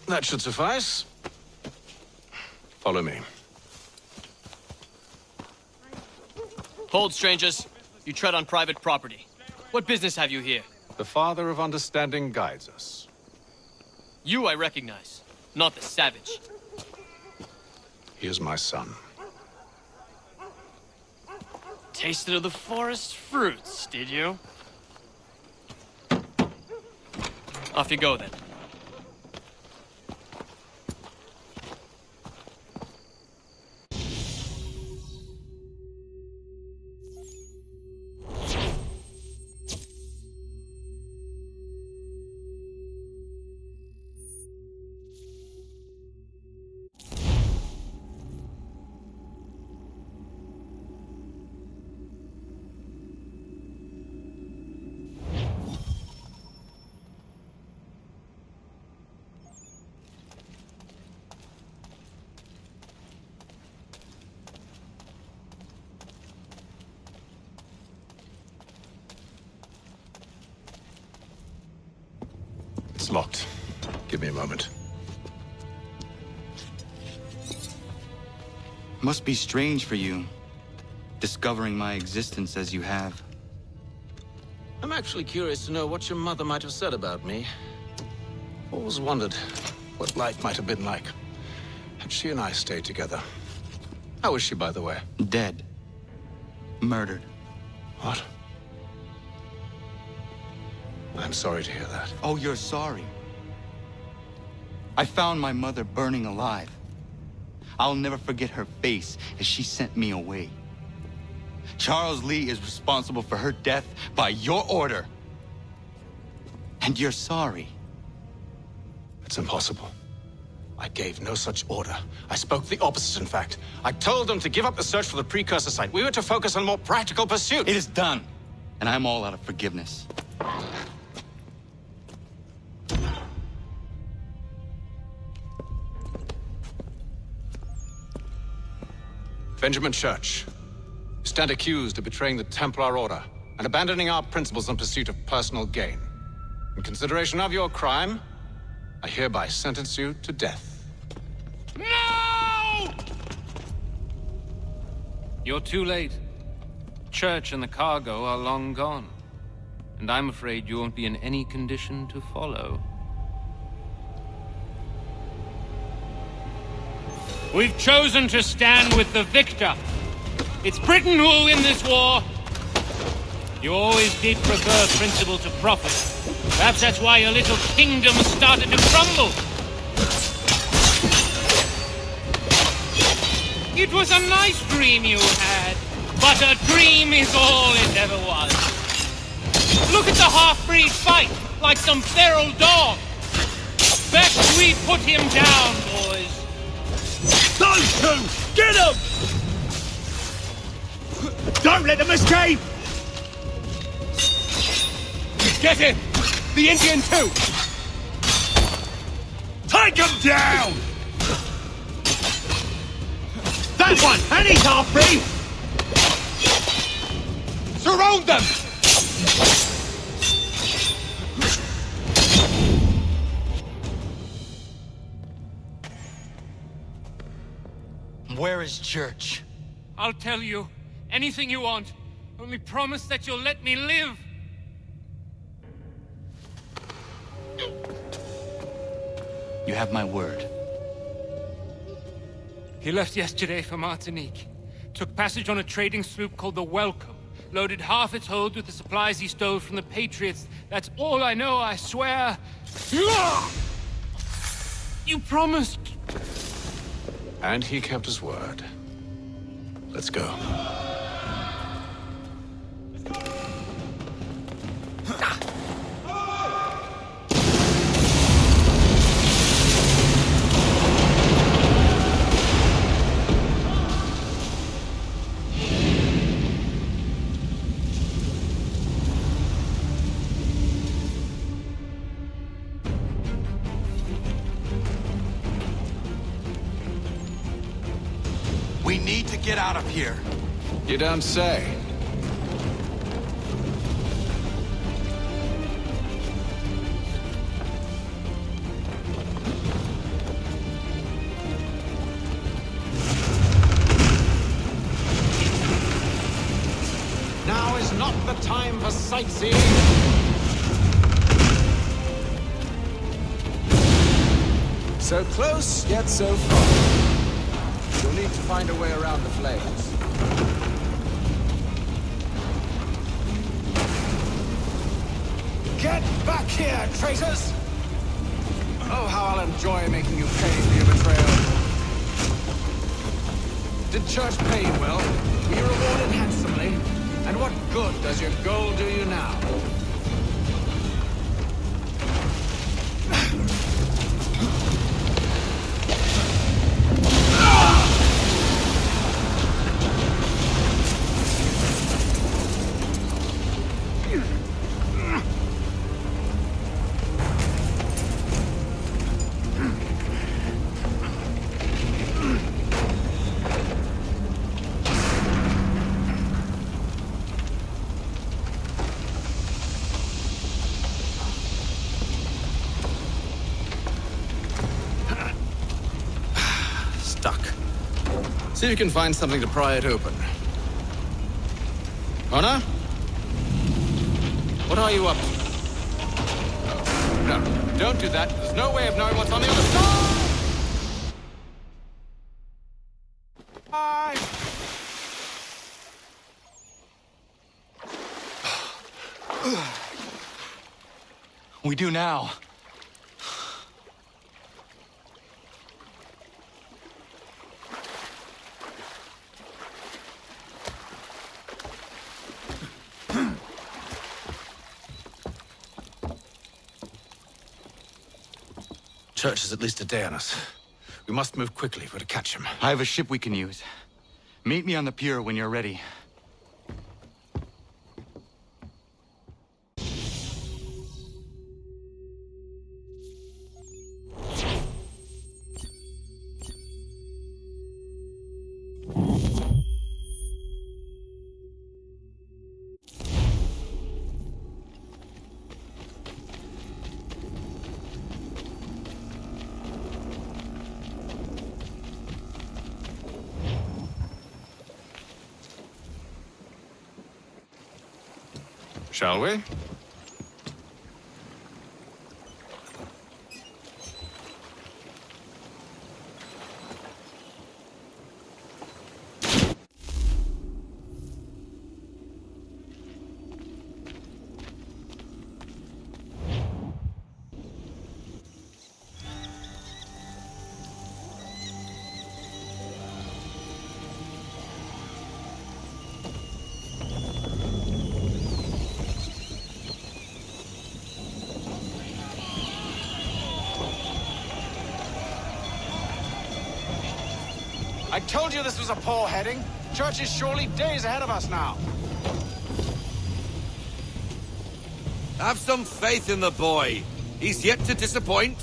S12: That should suffice. Follow me.
S8: Hold, strangers. You tread on private property. What business have you here?
S12: The Father of Understanding guides us.
S8: You I recognize, not the savage.
S12: He is my son.
S8: Tasted of the forest fruits, did you? Off you go, then.
S12: It's locked. Give me a moment.
S10: Must be strange for you, discovering my existence as you have.
S12: I'm actually curious to know what your mother might have said about me. Always wondered what life might have been like had she and I stayed together. How is she, by the way?
S10: Dead. Murdered.
S12: What? I'm sorry to hear that.
S10: Oh, you're sorry. I found my mother burning alive. I'll never forget her face as she sent me away. Charles Lee is responsible for her death by your order. And you're sorry.
S12: It's impossible. I gave no such order. I spoke the opposite, in fact. I told them to give up the search for the precursor site. We were to focus on more practical pursuits.
S10: It is done, and I'm all out of forgiveness.
S12: Benjamin Church, you stand accused of betraying the Templar Order and abandoning our principles in pursuit of personal gain. In consideration of your crime, I hereby sentence you to death.
S16: No! You're too late. Church and the cargo are long gone. And I'm afraid you won't be in any condition to follow. We've chosen to stand with the victor. It's Britain who will win this war. You always did prefer principle to profit. Perhaps that's why your little kingdom started to crumble. It was a nice dream you had, but a dream is all it ever was. Look at the half-breed fight, like some feral dog. Best we put him down, boys.
S14: Those two! Get them! Don't let them escape! Get him! The Indian too! Take him down! That one! And he's half-free! Surround them!
S10: Where is Church?
S16: I'll tell you. Anything you want. Only promise that you'll let me live.
S10: You have my word.
S16: He left yesterday for Martinique. Took passage on a trading sloop called the Welcome. Loaded half its hold with the supplies he stole from the Patriots. That's all I know, I swear. You promised.
S12: And he kept his word. Let's go.
S3: We need to get out of here.
S12: You don't say.
S18: Now is not the time for sightseeing.
S12: So close, yet so far. You'll need to find a way around the flames. Get back here, traitors! Oh, how I'll enjoy making you pay for your betrayal. Did Church pay you well? Were you rewarded handsomely? And what good does your gold do you now? See if you can find something to pry it open. Honor? What are you up to? Oh, no, don't do that. There's no way of knowing what's on the other side!
S3: We do now.
S12: Church is at least a day on us. We must move quickly if we're to catch him.
S3: I have a ship we can use. Meet me on the pier when you're ready.
S12: Shall we? I told you this was a poor heading. Church is surely days ahead of us now.
S17: Have some faith in the boy. He's yet to disappoint.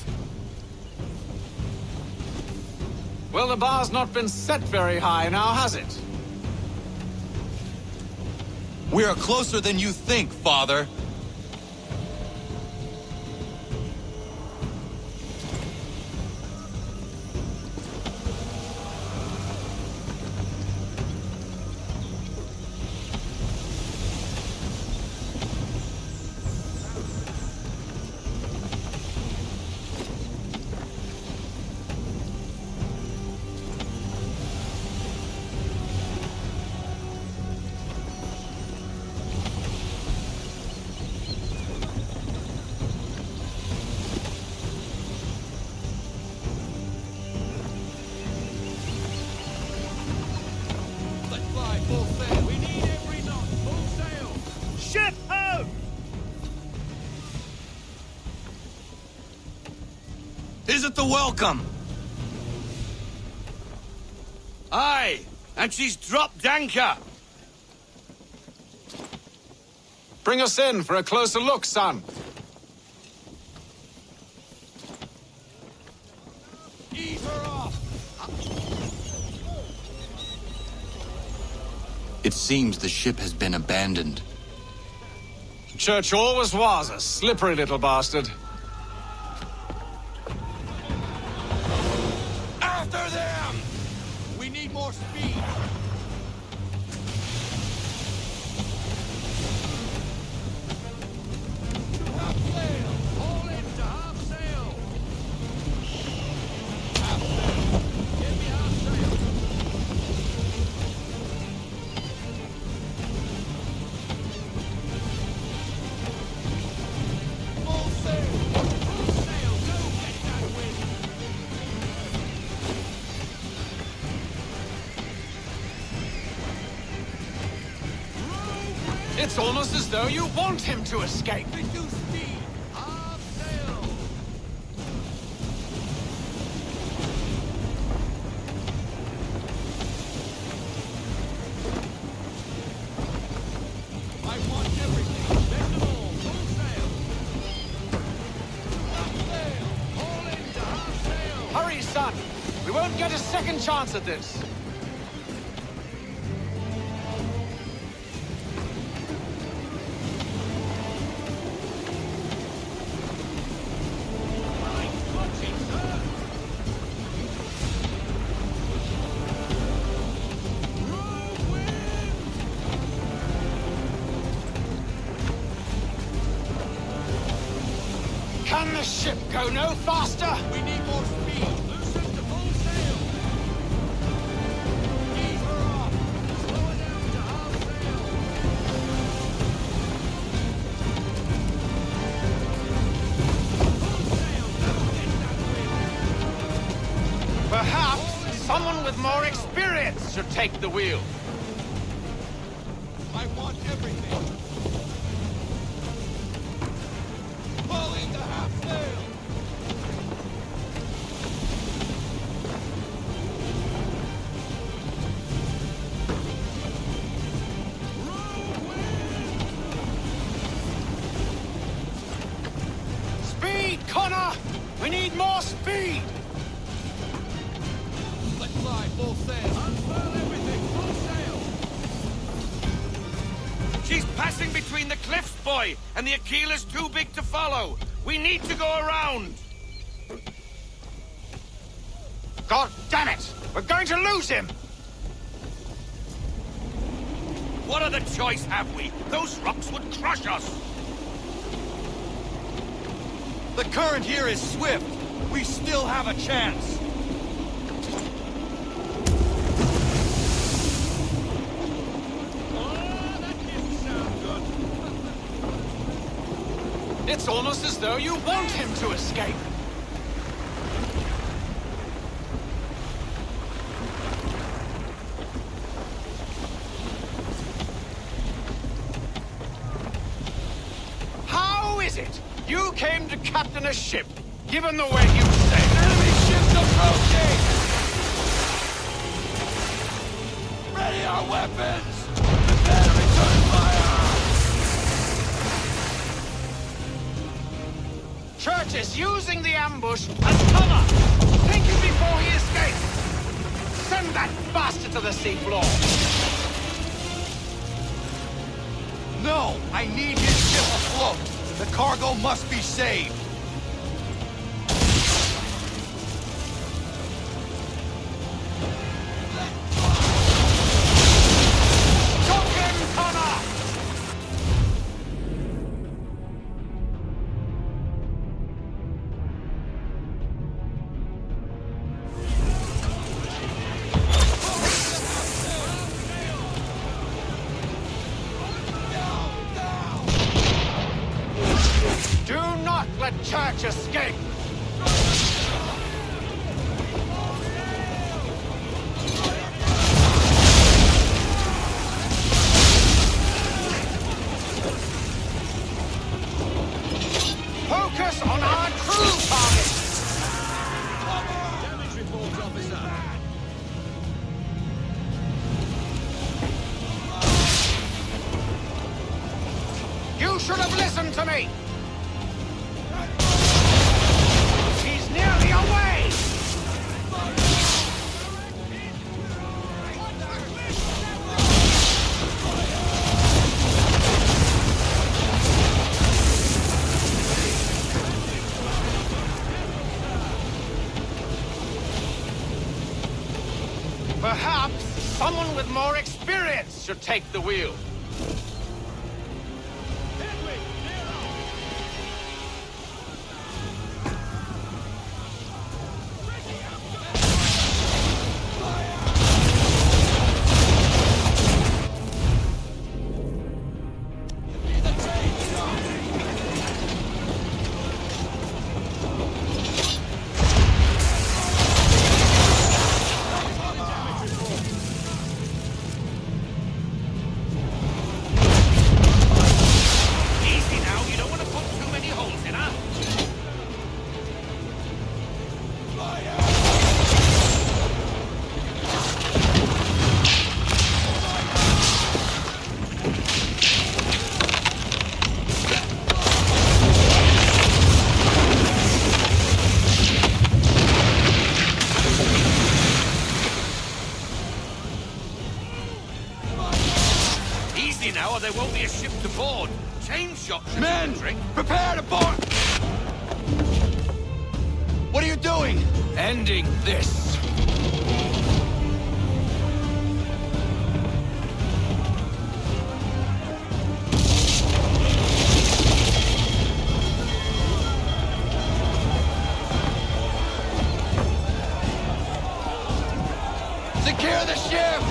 S12: Well, the bar's not been set very high now, has it?
S3: We are closer than you think, Father.
S17: Isn't the welcome? Aye, and she's dropped anchor.
S12: Bring us in for a closer look, son.
S17: Ease her off.
S10: It seems the ship has been abandoned.
S12: Church always was a slippery little bastard.
S17: After them! We need more speed. Half sail! Haul into half sail! Half sail! Give me half sail! Full sail! Full sail! Go get that wind!
S12: It's almost as though you want him to escape.
S17: Reduce speed! Half sail! I want everything! Bend them all! Full sail! Half sail! Haul into half sail!
S12: Hurry, son. We won't get a second chance at this. Can the ship go no faster?
S17: We need more speed! Loosen to full sail! Ease her off! Slow her down to half sail! Full sail! Go get that wind!
S12: Perhaps someone with more experience should take the wheel.
S17: I want everything! Pull into half sail!
S12: Speed, Connor! We need more speed!
S17: Let fly, full sail! Unfurl everything, full sail!
S14: She's passing between the cliffs, boy, and the Aquila's too big to follow. We need to go around.
S12: God damn it! We're going to lose him!
S14: What other choice have we? Those rocks would crush us.
S3: The current here is swift. We still have a chance.
S12: It's almost as though you want him to escape. How is it you came to captain a ship, given the way you sailed?
S17: Enemy ships approaching! Ready our weapons! Prepare to return fire!
S12: Church is using the ambush as cover. Thinking before he escapes. Send that bastard to the seafloor.
S3: No! I need his ship afloat! The cargo must be saved!
S12: Stop him, Connor! Do not let Church escape! Focus on our true target!
S7: Damage report, officer.
S12: You should have listened to me! He's nearly away!
S14: Perhaps someone with more experience should take the wheel. Now, or there won't be a ship to board. Chain shot should
S3: Men,
S14: be a trick.
S3: prepare to board! What are you doing?
S14: Ending this.
S3: Secure the ship!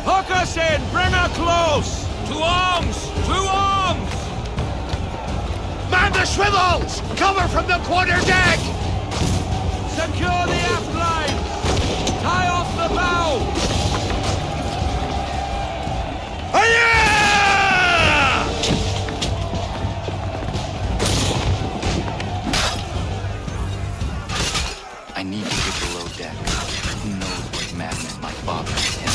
S14: Hook us in! Bring her close! To arms! To arms!
S6: Man the swivels! Cover from the quarter deck!
S14: Secure the aft lines! Tie off the bow!
S10: I need to get below deck. Who knows what madness my father intends?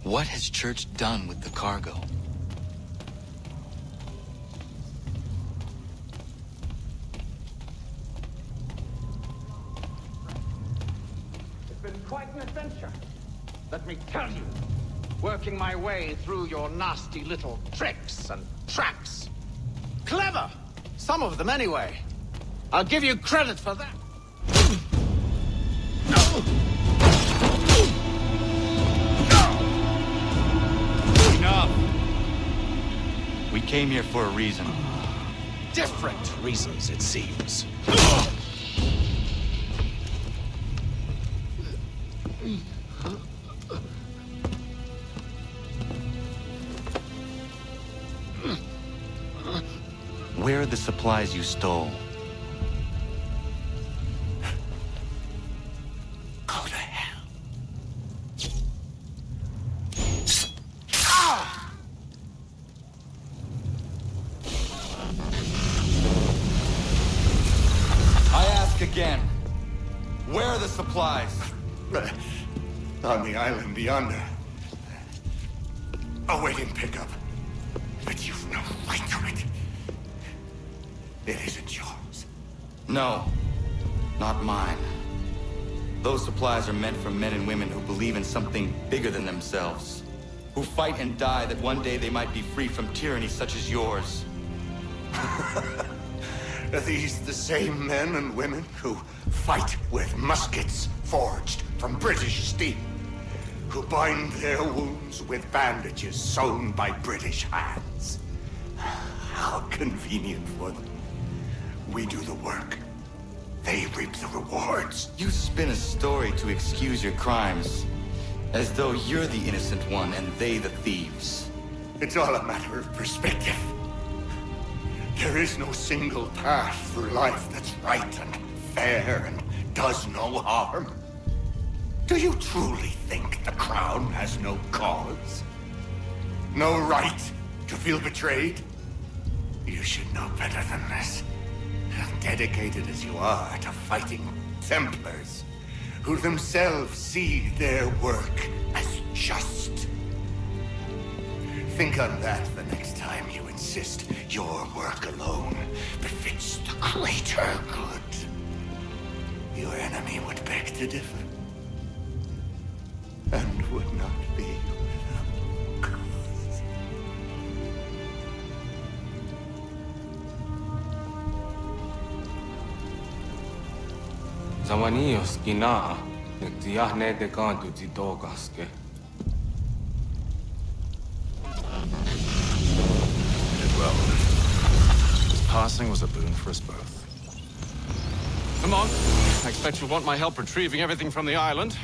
S10: What has Church done with the cargo?
S18: It's been quite an adventure. Let me tell you. Working my way through your nasty little tricks and traps. Clever! Some of them anyway. I'll give you credit for that.
S10: We came here for a reason.
S18: Different reasons, it seems.
S10: Where are the supplies you stole?
S18: Go to hell.
S3: I ask again. Where are the supplies?
S6: On the island beyond. Awaiting pickup. But you've no right to it. It isn't yours.
S10: No, not mine. Those supplies are meant for men and women who believe in something bigger than themselves. Who fight and die that one day they might be free from tyranny such as yours.
S6: Are these the same men and women who fight with muskets forged from British steel? Who bind their wounds with bandages sewn by British hands?
S17: How convenient for them. We do the work. They reap the rewards.
S10: You spin a story to excuse your crimes, as though you're the innocent one and they the thieves.
S17: It's all a matter of perspective. There is no single path through life that's right and fair and does no harm. Do you truly think the Crown has no cause? No right to feel betrayed? You should know better than this. Dedicated as you are to fighting Templars, who themselves see their work as just. Think on that the next time you insist your work alone befits the greater good. Your enemy would beg to differ, and would not be without cause.
S11: Zamanios kina nagtiahne de kantu titogaske.
S2: Did well. His passing was a boon for us both.
S12: Come on. I expect you'll want my help retrieving everything from the island.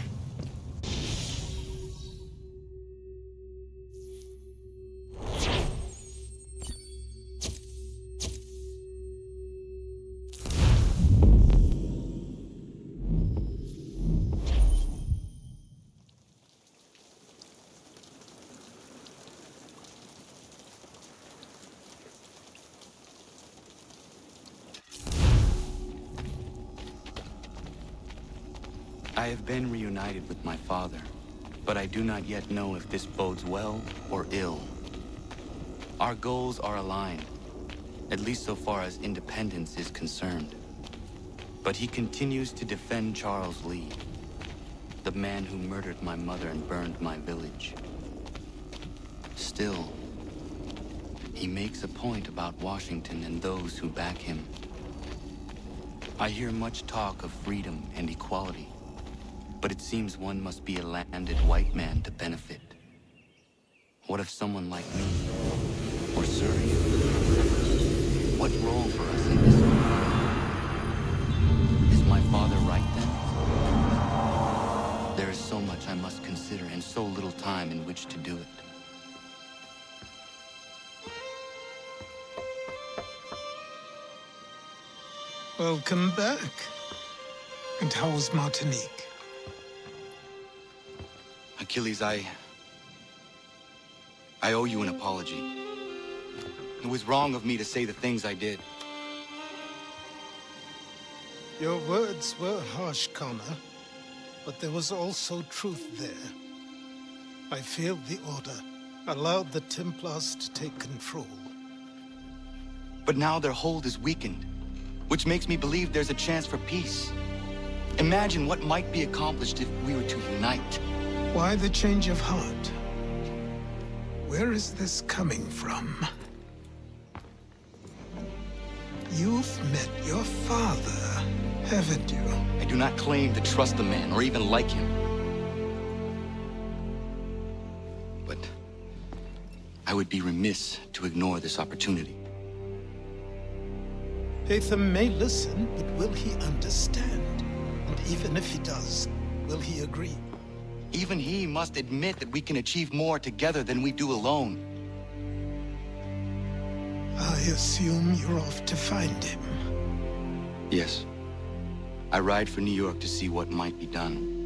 S10: I have been reunited with my father, but I do not yet know if this bodes well or ill. Our goals are aligned, at least so far as independence is concerned. But he continues to defend Charles Lee, the man who murdered my mother and burned my village. Still, he makes a point about Washington and those who back him. I hear much talk of freedom and equality, but it seems one must be a landed white man to benefit. What if someone like me, or Surrey? What role for us in this world? Is my father right then? There is so much I must consider and so little time in which to do it.
S13: Welcome back. And how was Martinique?
S10: Achilles, I owe you an apology. It was wrong of me to say the things I did.
S13: Your words were harsh, Connor, but there was also truth there. I failed the Order, allowed the Templars to take control.
S10: But now their hold is weakened, which makes me believe there's a chance for peace. Imagine what might be accomplished if we were to unite.
S13: Why the change of heart? Where is this coming from? You've met your father, haven't you?
S10: I do not claim to trust the man or even like him. But I would be remiss to ignore this opportunity.
S13: Hatham may listen, but will he understand? And even if he does, will he agree?
S10: Even he must admit that we can achieve more together than we do alone.
S13: I assume you're off to find him.
S10: Yes. I ride for New York to see what might be done.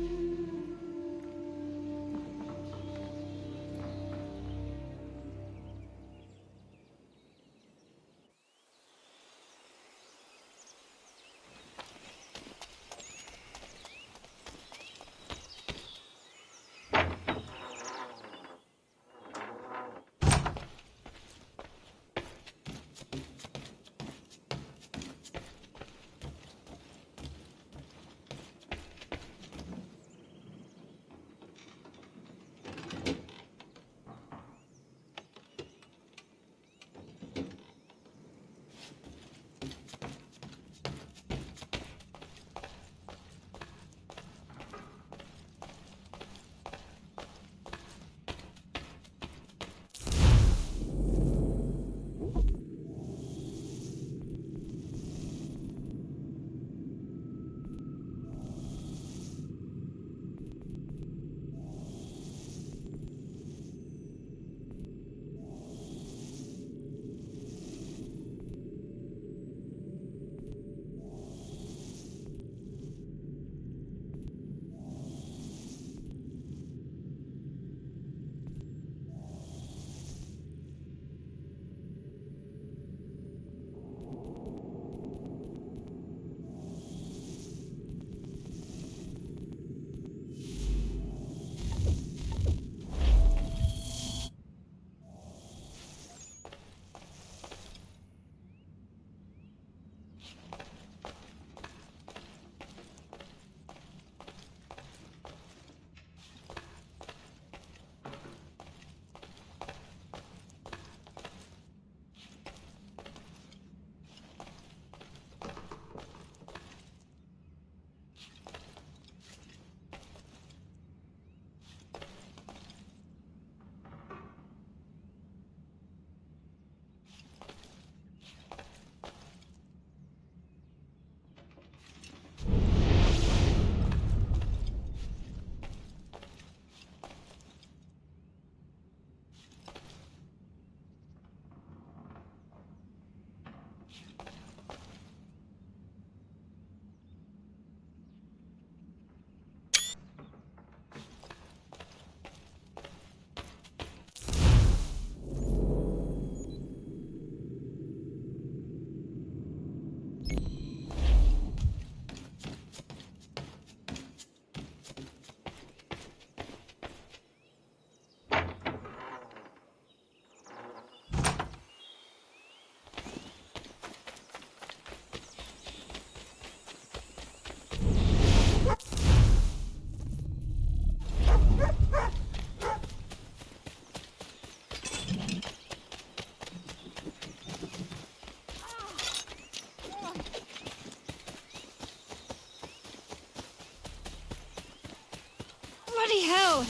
S5: Bloody hell!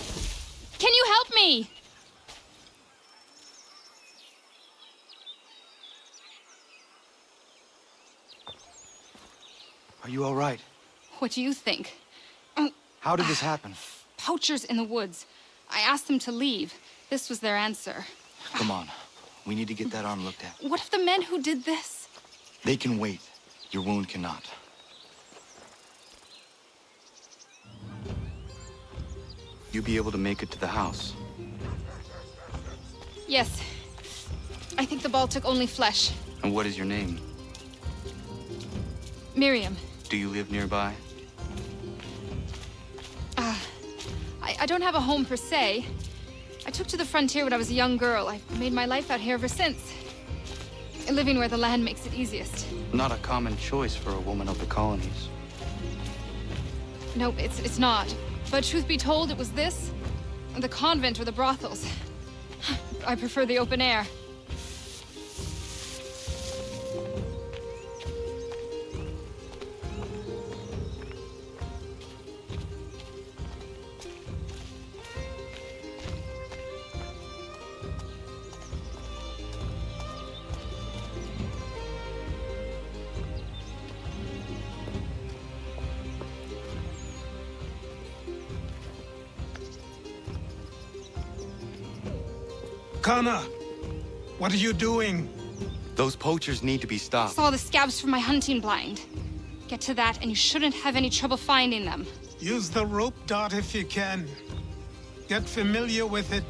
S5: Can you help me?
S10: Are you all right?
S5: What do you think?
S10: How did this happen?
S5: Poachers in the woods. I asked them to leave. This was their answer.
S10: Come on. We need to get that arm looked at.
S5: What if the men who did this?
S10: They can wait. Your wound cannot. You be able to make it to the house?
S5: Yes. I think the ball took only flesh.
S10: And what is your name?
S5: Miriam.
S10: Do you live nearby?
S5: I don't have a home per se. I took to the frontier when I was a young girl. I've made my life out here ever since. Living where the land makes it easiest.
S10: Not a common choice for a woman of the colonies.
S5: No, it's not. But truth be told, it was this, the convent or the brothels. I prefer the open air.
S13: Connor, what are you doing?
S10: Those poachers need to be stopped.
S5: Saw the scabs from my hunting blind. Get to that and you shouldn't have any trouble finding them.
S13: Use the rope dart if you can. Get familiar with it.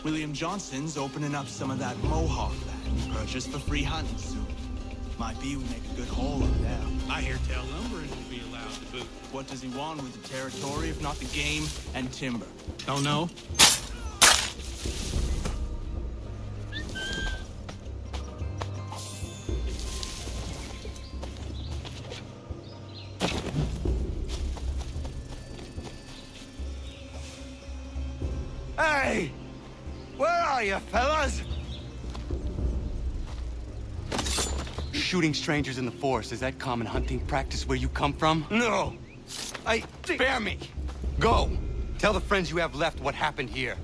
S15: William Johnson's opening up some of that Mohawk land he purchased for free hunting soon. Might be we make a good haul up there.
S7: I hear tell lumbering will be allowed to boot.
S15: What does he want with the territory if not the game and timber?
S7: Don't know.
S3: Hey! Where are you, fellas? Shooting strangers in the forest, is that common hunting practice where you come from? No! Spare me! Go! Tell the friends you have left what happened here.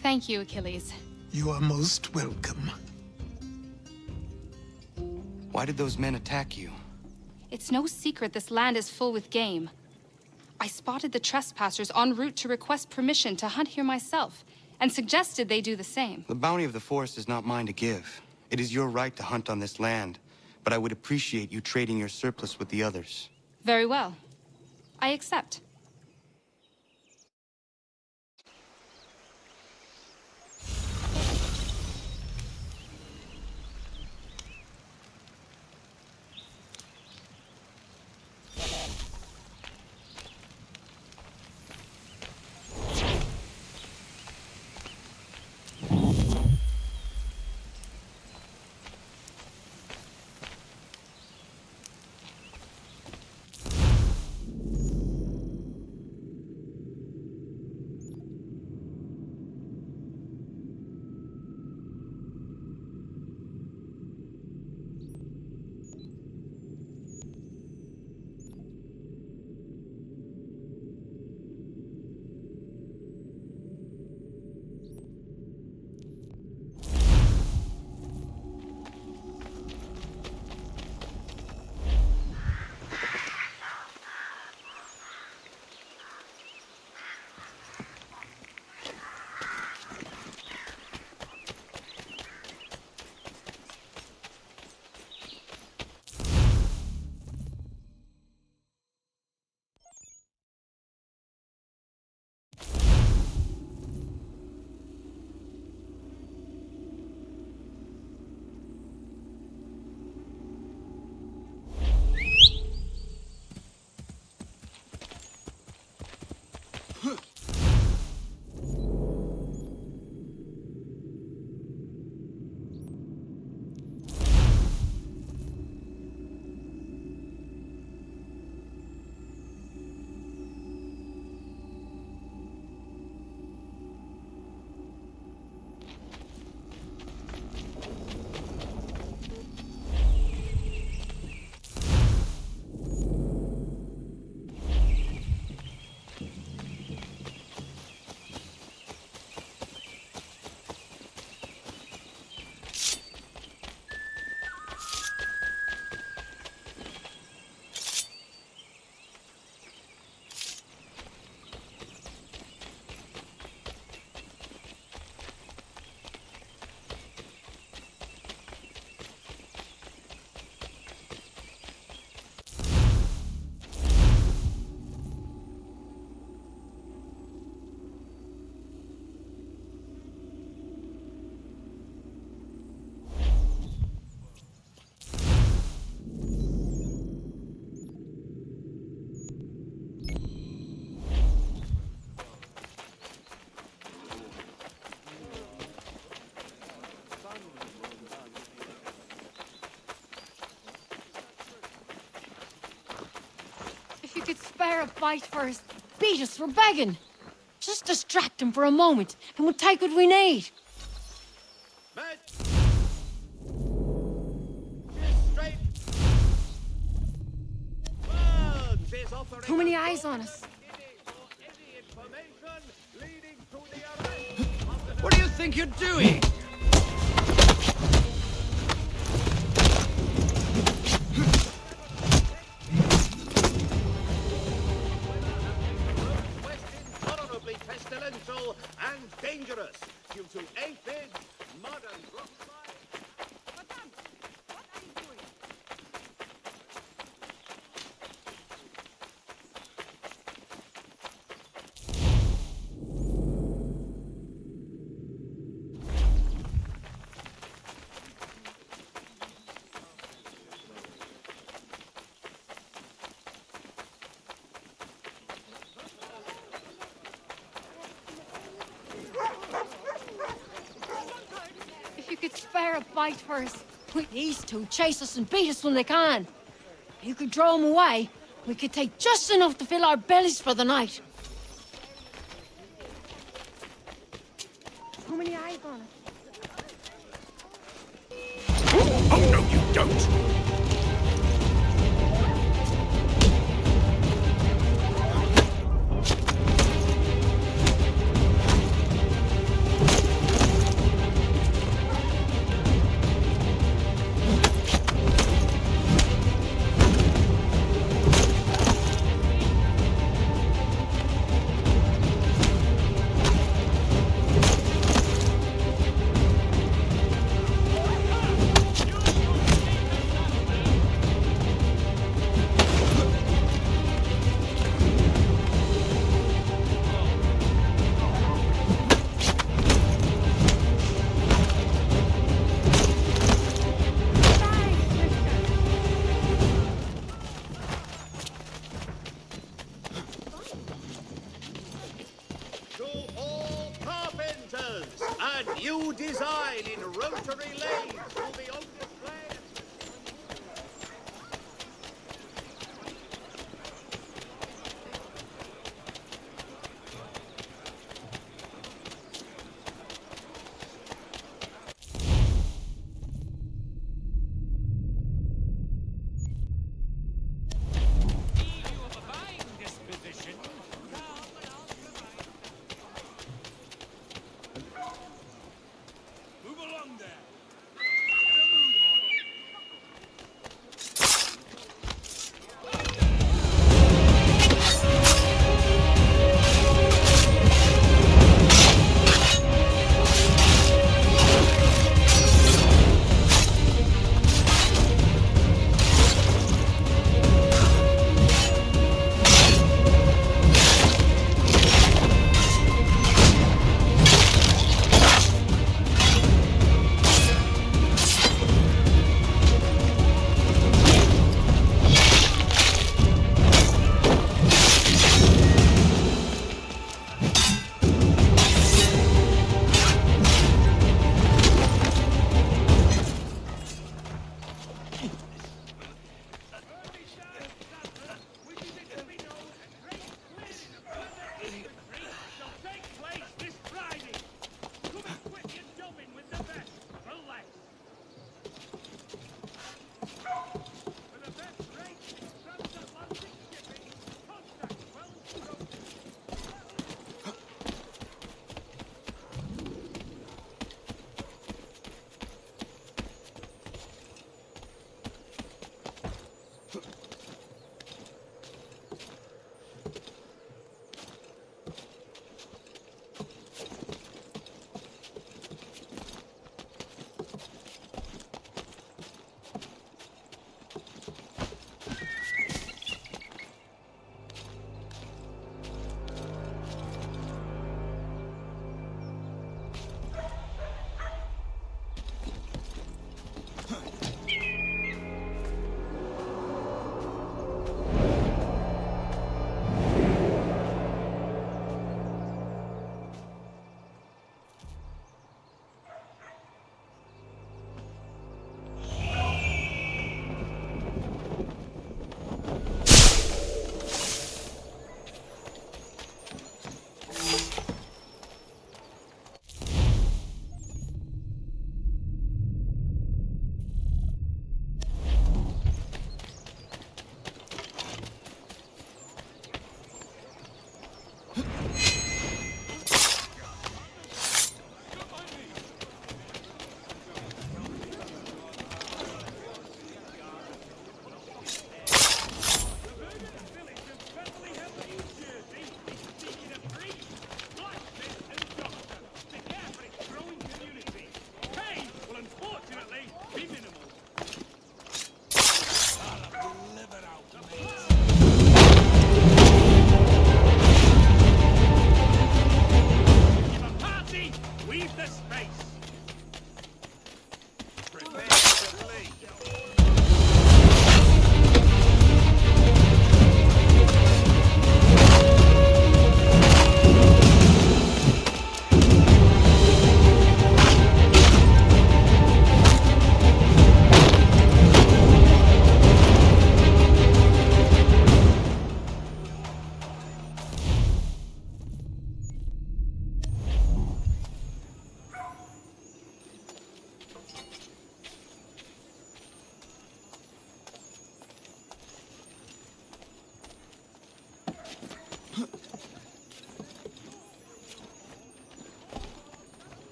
S5: Thank you, Achilles.
S13: You are most welcome.
S10: Why did those men attack you?
S5: It's no secret this land is full with game. I spotted the trespassers en route to request permission to hunt here myself, and suggested they do the same.
S10: The bounty of the forest is not mine to give. It is your right to hunt on this land, but I would appreciate you trading your surplus with the others.
S5: Very well. I accept.
S4: Could spare a bite first. Beat us for begging. Just distract him for a moment, and we'll take what we need. Too many eyes on us.
S14: What do you think you're doing?
S4: spare a bite for us. These two chase us and beat us when they can. You could throw them away. We could take just enough to fill our bellies for the night. How many eyes on it?
S17: Oh, no, you don't!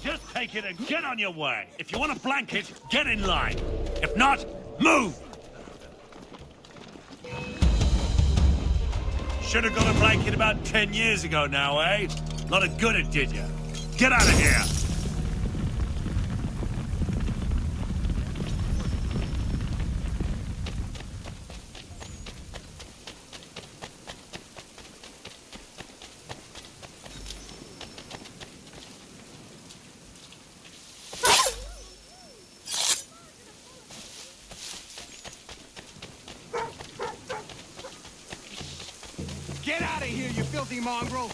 S23: Just take it and get on your way. If you want a blanket, get in line. If not, move! Should have got a blanket about 10 years ago now, eh? Lot of good it did you. Get out of here!
S15: Get out of here, you filthy mongrel!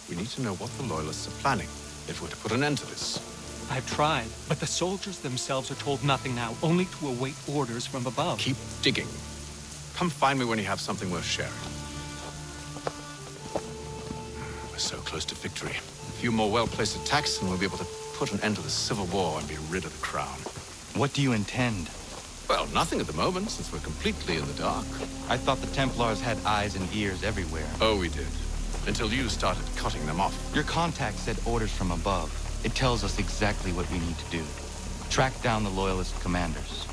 S12: We need to know what the Loyalists are planning if we're to put an end to this.
S8: I've tried, but the soldiers themselves are told nothing now, only to await orders from above.
S12: Keep digging. Come find me when you have something worth sharing. We're so close to victory. A few more well-placed attacks and we'll be able to put an end to the Civil War and be rid of the Crown.
S10: What do you intend?
S12: Well, nothing at the moment, since we're completely in the dark.
S10: I thought the Templars had eyes and ears everywhere.
S12: Oh, we did. Until you started cutting them off.
S10: Your contact said orders from above. It tells us exactly what we need to do. Track down the Loyalist commanders.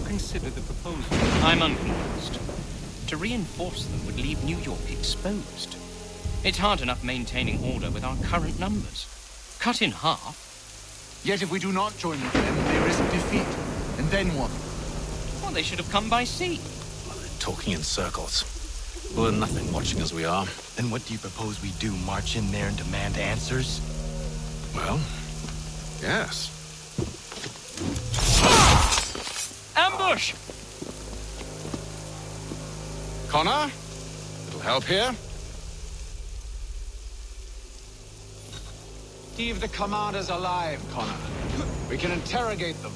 S16: Consider the proposal. I'm unconvinced. To reinforce them would leave New York exposed. It's hard enough maintaining order with our current numbers. Cut in half.
S15: Yet if we do not join with them, they risk defeat. And then what?
S16: Well, they should have come by sea.
S12: Well, they're talking in circles. We'll learn nothing watching as we are.
S10: Then what do you propose we do? March in there and demand answers?
S12: Well, yes.
S8: push!
S12: Connor? Little help here?
S18: Leave the commanders alive, Connor. We can interrogate them.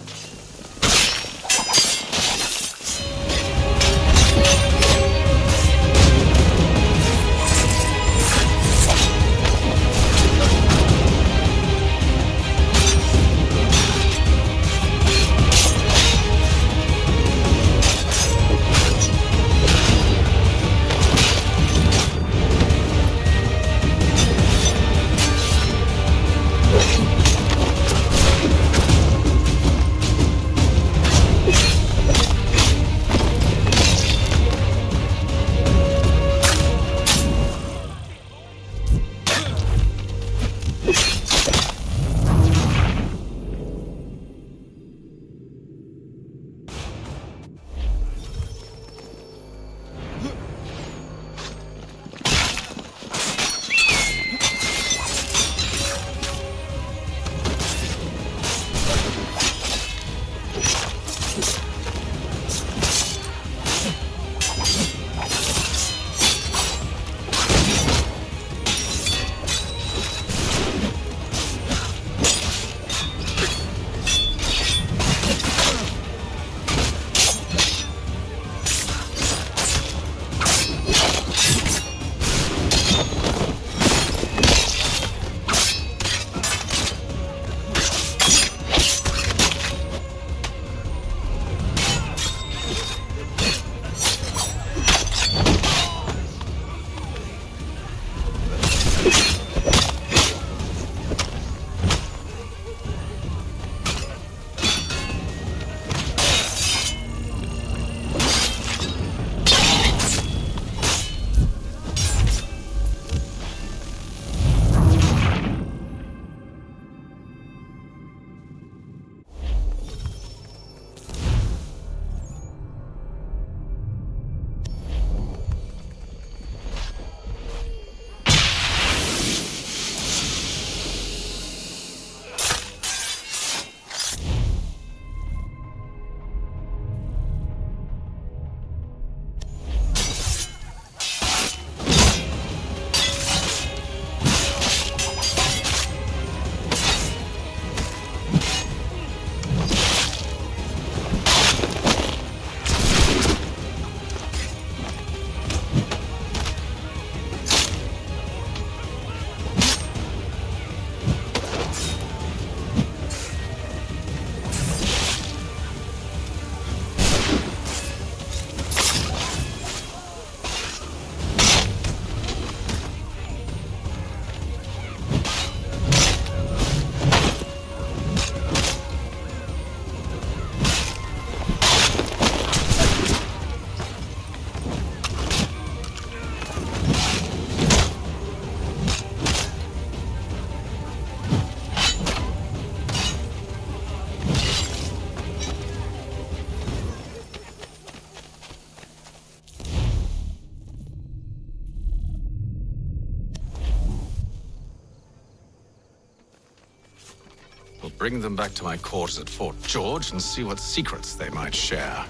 S12: We'll bring them back to my quarters at Fort George and see what secrets they might share.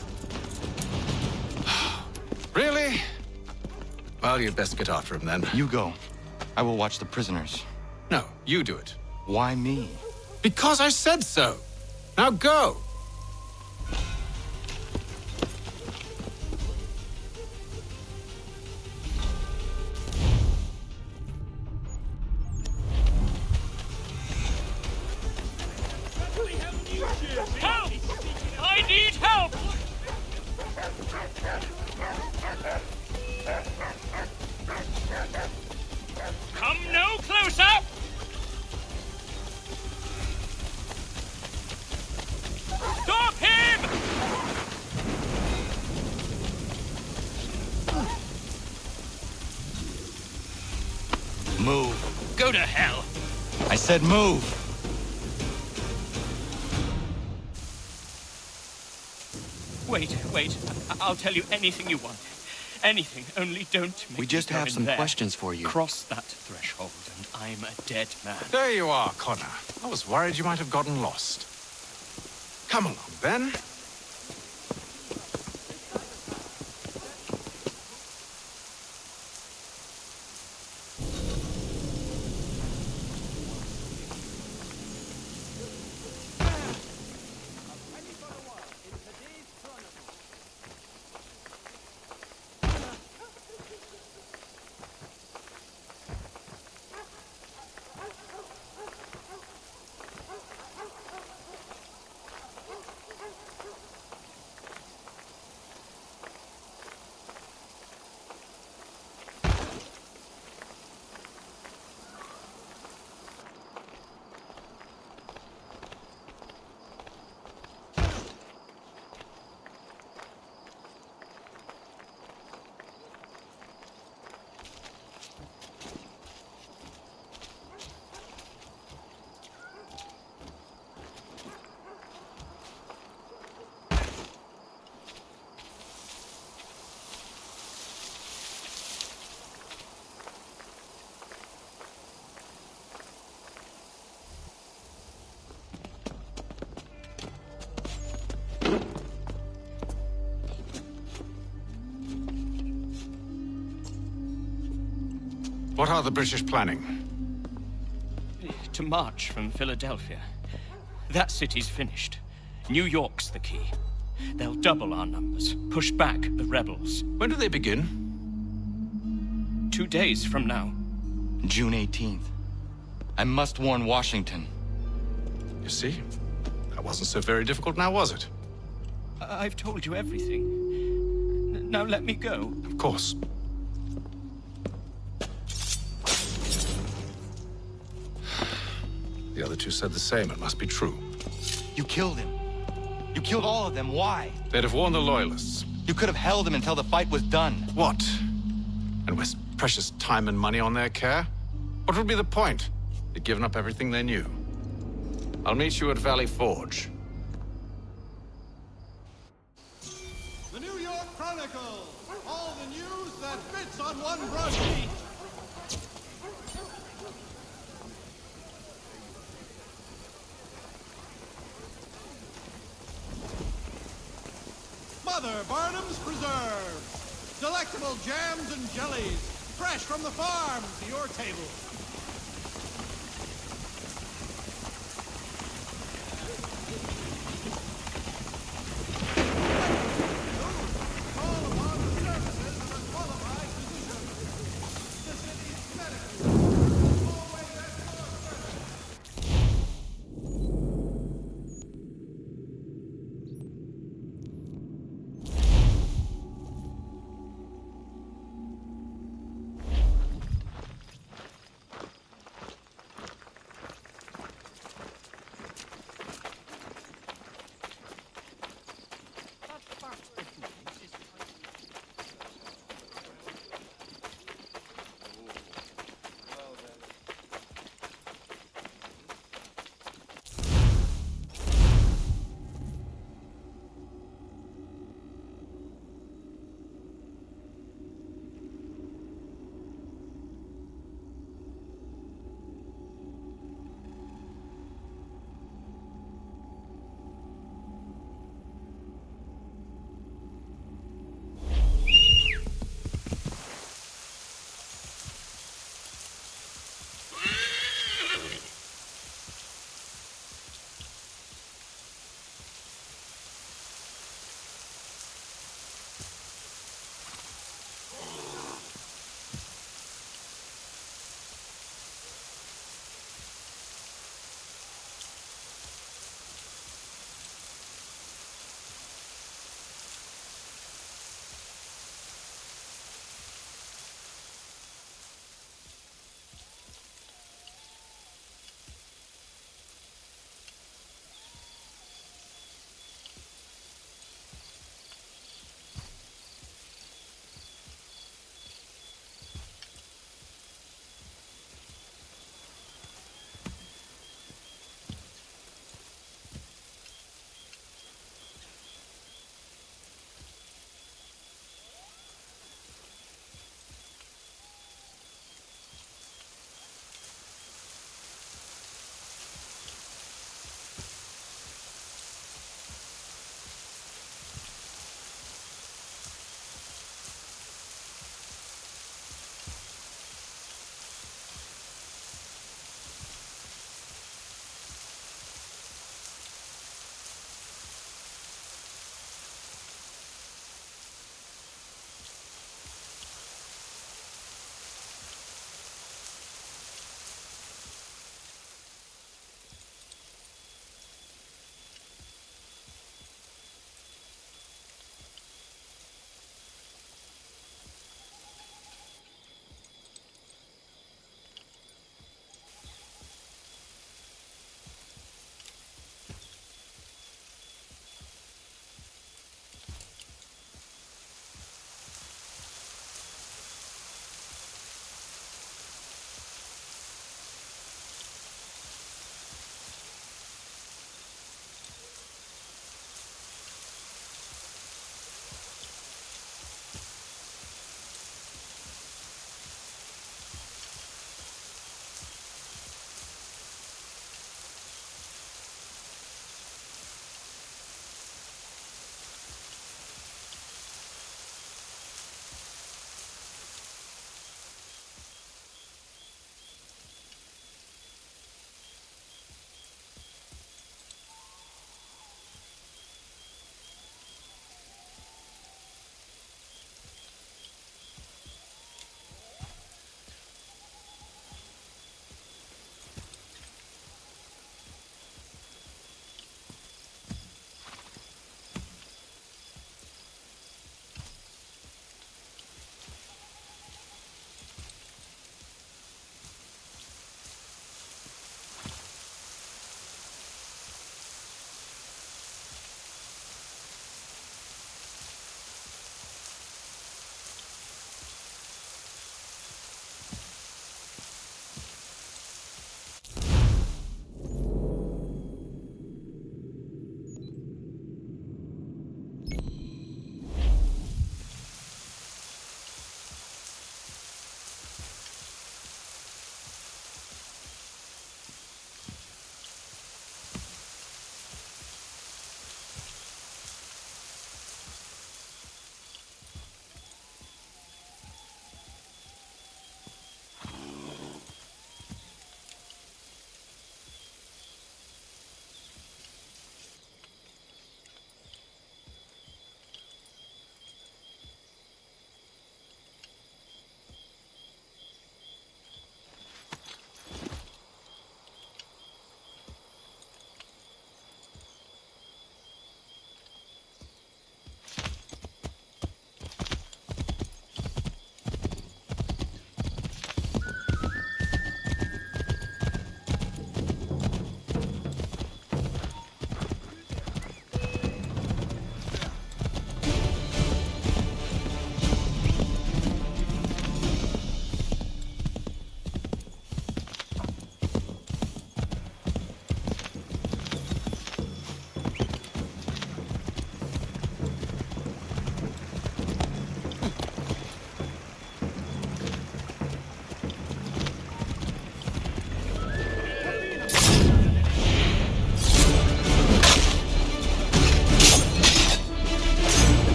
S12: Really? Well, you'd best get after him then.
S10: You go. I will watch the prisoners.
S12: No, you do it.
S10: Why me?
S12: Because I said so. Now go.
S16: Help! I need help! Come no closer! Stop him!
S10: Move.
S16: Go to hell.
S10: I said move.
S16: Wait. I'll tell you anything you want. Anything, only don't make
S10: We just
S16: me go
S10: have
S16: in
S10: some
S16: there.
S10: questions for you.
S16: Cross that threshold and I'm a dead man.
S12: There you are, Connor. I was worried you might have gotten lost. Come along, then. What are the British planning?
S8: To march from Philadelphia. That city's finished. New York's the key. They'll double our numbers, push back the rebels.
S12: When do they begin?
S8: 2 days from now.
S10: June 18th. I must warn Washington.
S12: You see? That wasn't so very difficult now, was it?
S8: I've told you everything. Now let me go.
S12: Of course. The other two said the same. It must be true.
S10: You killed him. You killed all of them. Why?
S12: They'd have warned the Loyalists.
S10: You could have held him until the fight was done.
S12: What? And waste precious time and money on their care? What would be the point? They'd given up everything they knew. I'll meet you at Valley Forge.
S7: The New York Chronicle. All the news that fits on one broadsheet. Mother Barnum's Preserve. Delectable jams and jellies. Fresh from the farm to your table.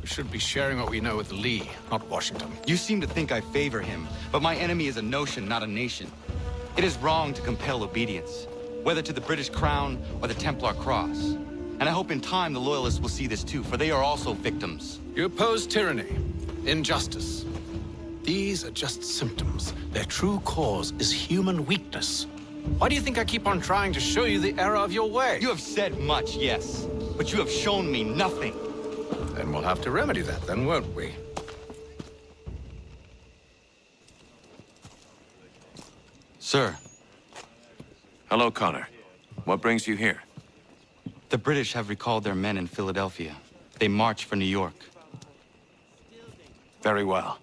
S12: should be sharing what we know with Lee, not Washington.
S10: You seem to think I favor him, but my enemy is a notion, not a nation. It is wrong to compel obedience, whether to the British Crown or the Templar Cross. And I hope in time the Loyalists will see this too, for they are also victims.
S12: You oppose tyranny, injustice. These are just symptoms. Their true cause is human weakness. Why do you think I keep on trying to show you the error of your way?
S10: You have said much, yes, but you have shown me nothing.
S12: Then we'll have to remedy that, then, won't we?
S10: Sir.
S2: Hello, Connor. What brings you here?
S10: The British have recalled their men in Philadelphia. They march for New York.
S2: Very well.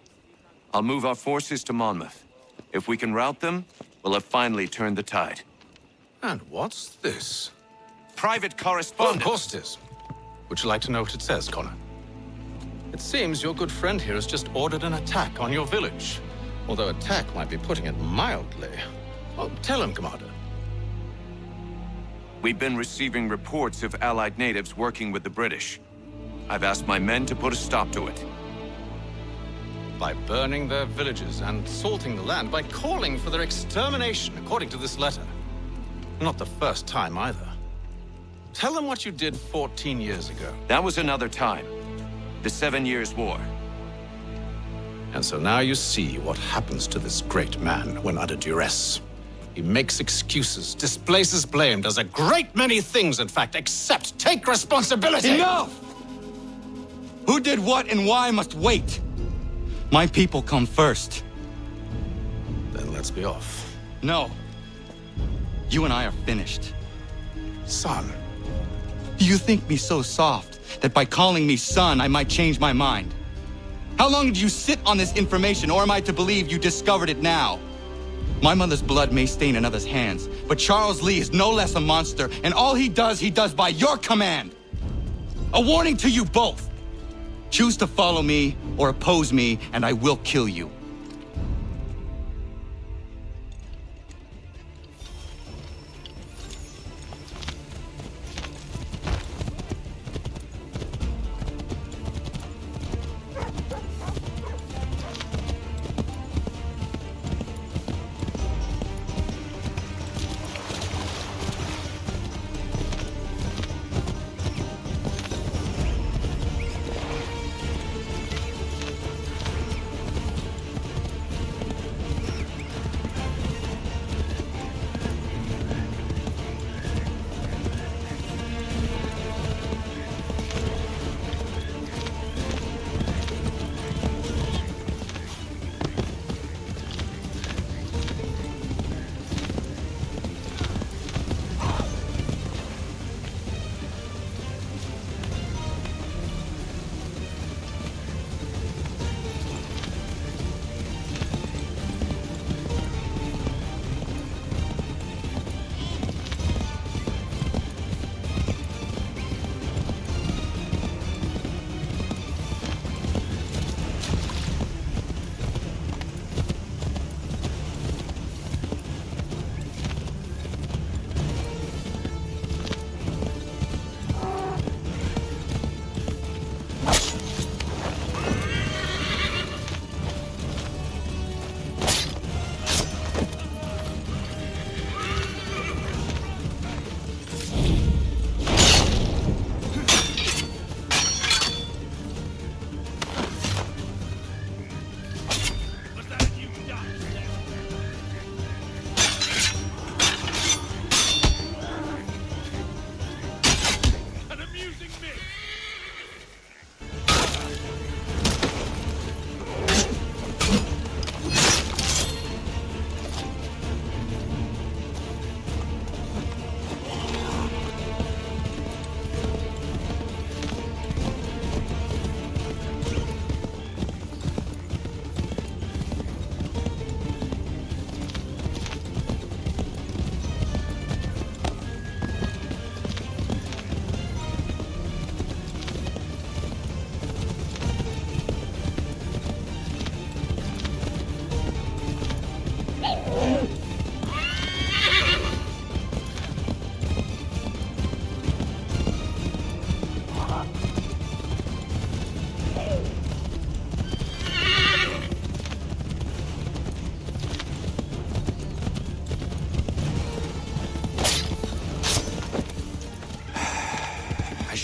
S2: I'll move our forces to Monmouth. If we can rout them, we'll have finally turned the tide.
S12: And what's this?
S2: Private correspondence.
S12: Of course it is. Would you like to know what it says, Connor? It seems your good friend here has just ordered an attack on your village. Although attack might be putting it mildly. Well, tell him, Commander.
S2: We've been receiving reports of Allied natives working with the British. I've asked my men to put a stop to it.
S12: By burning their villages and salting the land, by calling for their extermination, according to this letter. Not the first time, either. Tell them what you did 14 years ago.
S2: That was another time. The 7 Years' War.
S12: And so now you see what happens to this great man when under duress. He makes excuses, displaces blame, does a great many things, in fact, except take responsibility!
S10: Enough! Who did what and why must wait. My people come first.
S12: Then let's be off.
S10: No. You and I are finished.
S12: Son.
S10: Do you think me so soft that by calling me son, I might change my mind? How long did you sit on this information, or am I to believe you discovered it now? My mother's blood may stain another's hands, but Charles Lee is no less a monster, and all he does by your command. A warning to you both. Choose to follow me or oppose me, and I will kill you.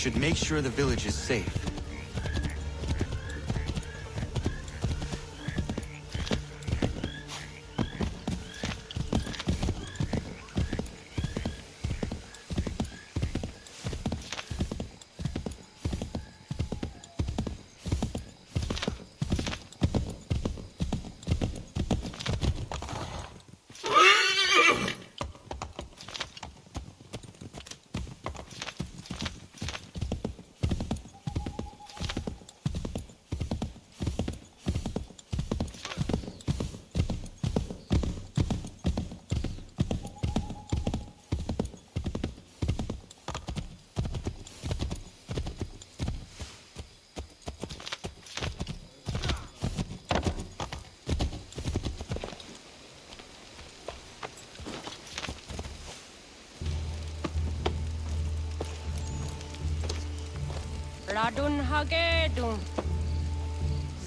S10: should make sure the village is safe.
S1: Radun hagedun.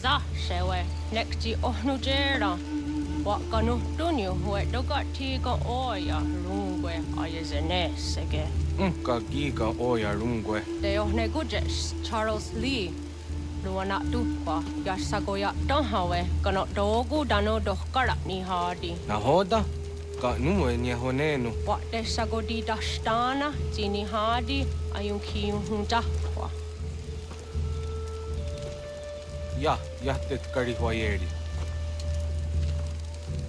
S1: Za shewe nekti ohnujera. Wakanu dunyu huedoga tiga oya rungwe ayezenesege.
S11: Unka giga oya rungwe.
S1: De ohne gujes Charles Lee. Luana tukwa yasagoya donhawe kano dogu dano dohkara ni hadi.
S11: Nahoda? Ka numwe ni honenu.
S1: Wa de sagodi dashtana zini hadi ayun kiyun hunjahwa.
S11: Ja, jättet karihwajeri.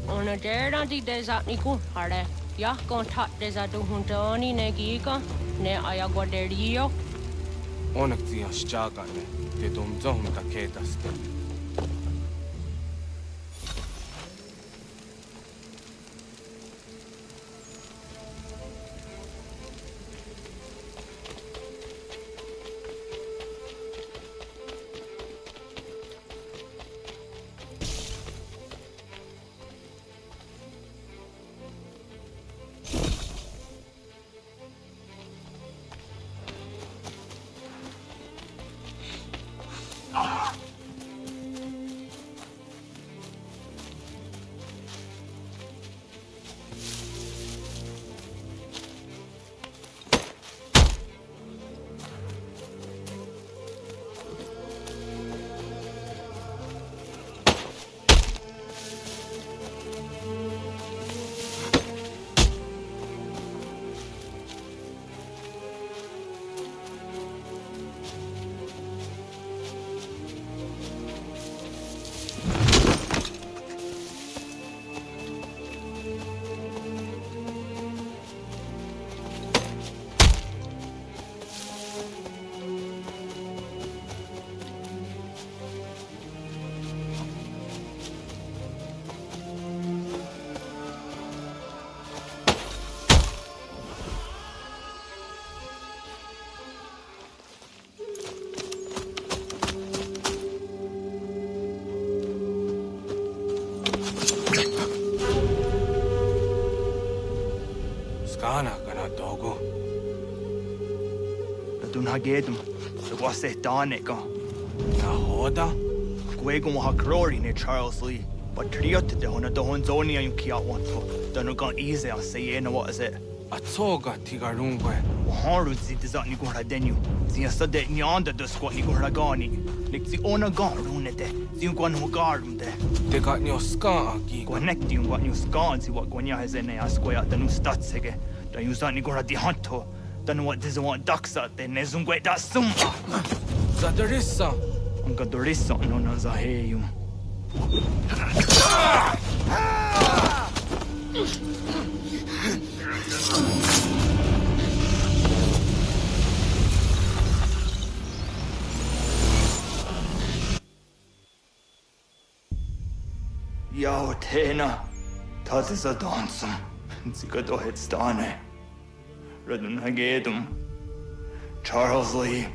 S1: Ona dera di desa ni kunhare. Ja kontat desa duhuntoni ne giga ne ayaguaderio.
S11: Onak tia shchagane. Te dom zohmta ketaste.
S15: Gedum, the wase danica.
S11: Nahoda?
S15: Guegum hakrori ne Charles Lee, but triot de hona dohonzoni and kia wanto. Danugan easy, I say, what is it?
S11: A toga tigarungwe.
S15: Harud zit is at Nigura denu. The Sade Nyanda the squat Nigura gani. Like the owner garune de, the one who garum de.
S11: They got new ska,
S15: connect you what new ska, see what Gonya has in a square at the new statsege. The Usan Nigura di Hunto. Then what does want ducks at the Nezungue da Summa?
S11: Zadarissa.
S15: Ungadorissa no Nazaheum. Yao Tena, that is a dancum. Zigado Headstane. Redun Hagedum, Charles Lee,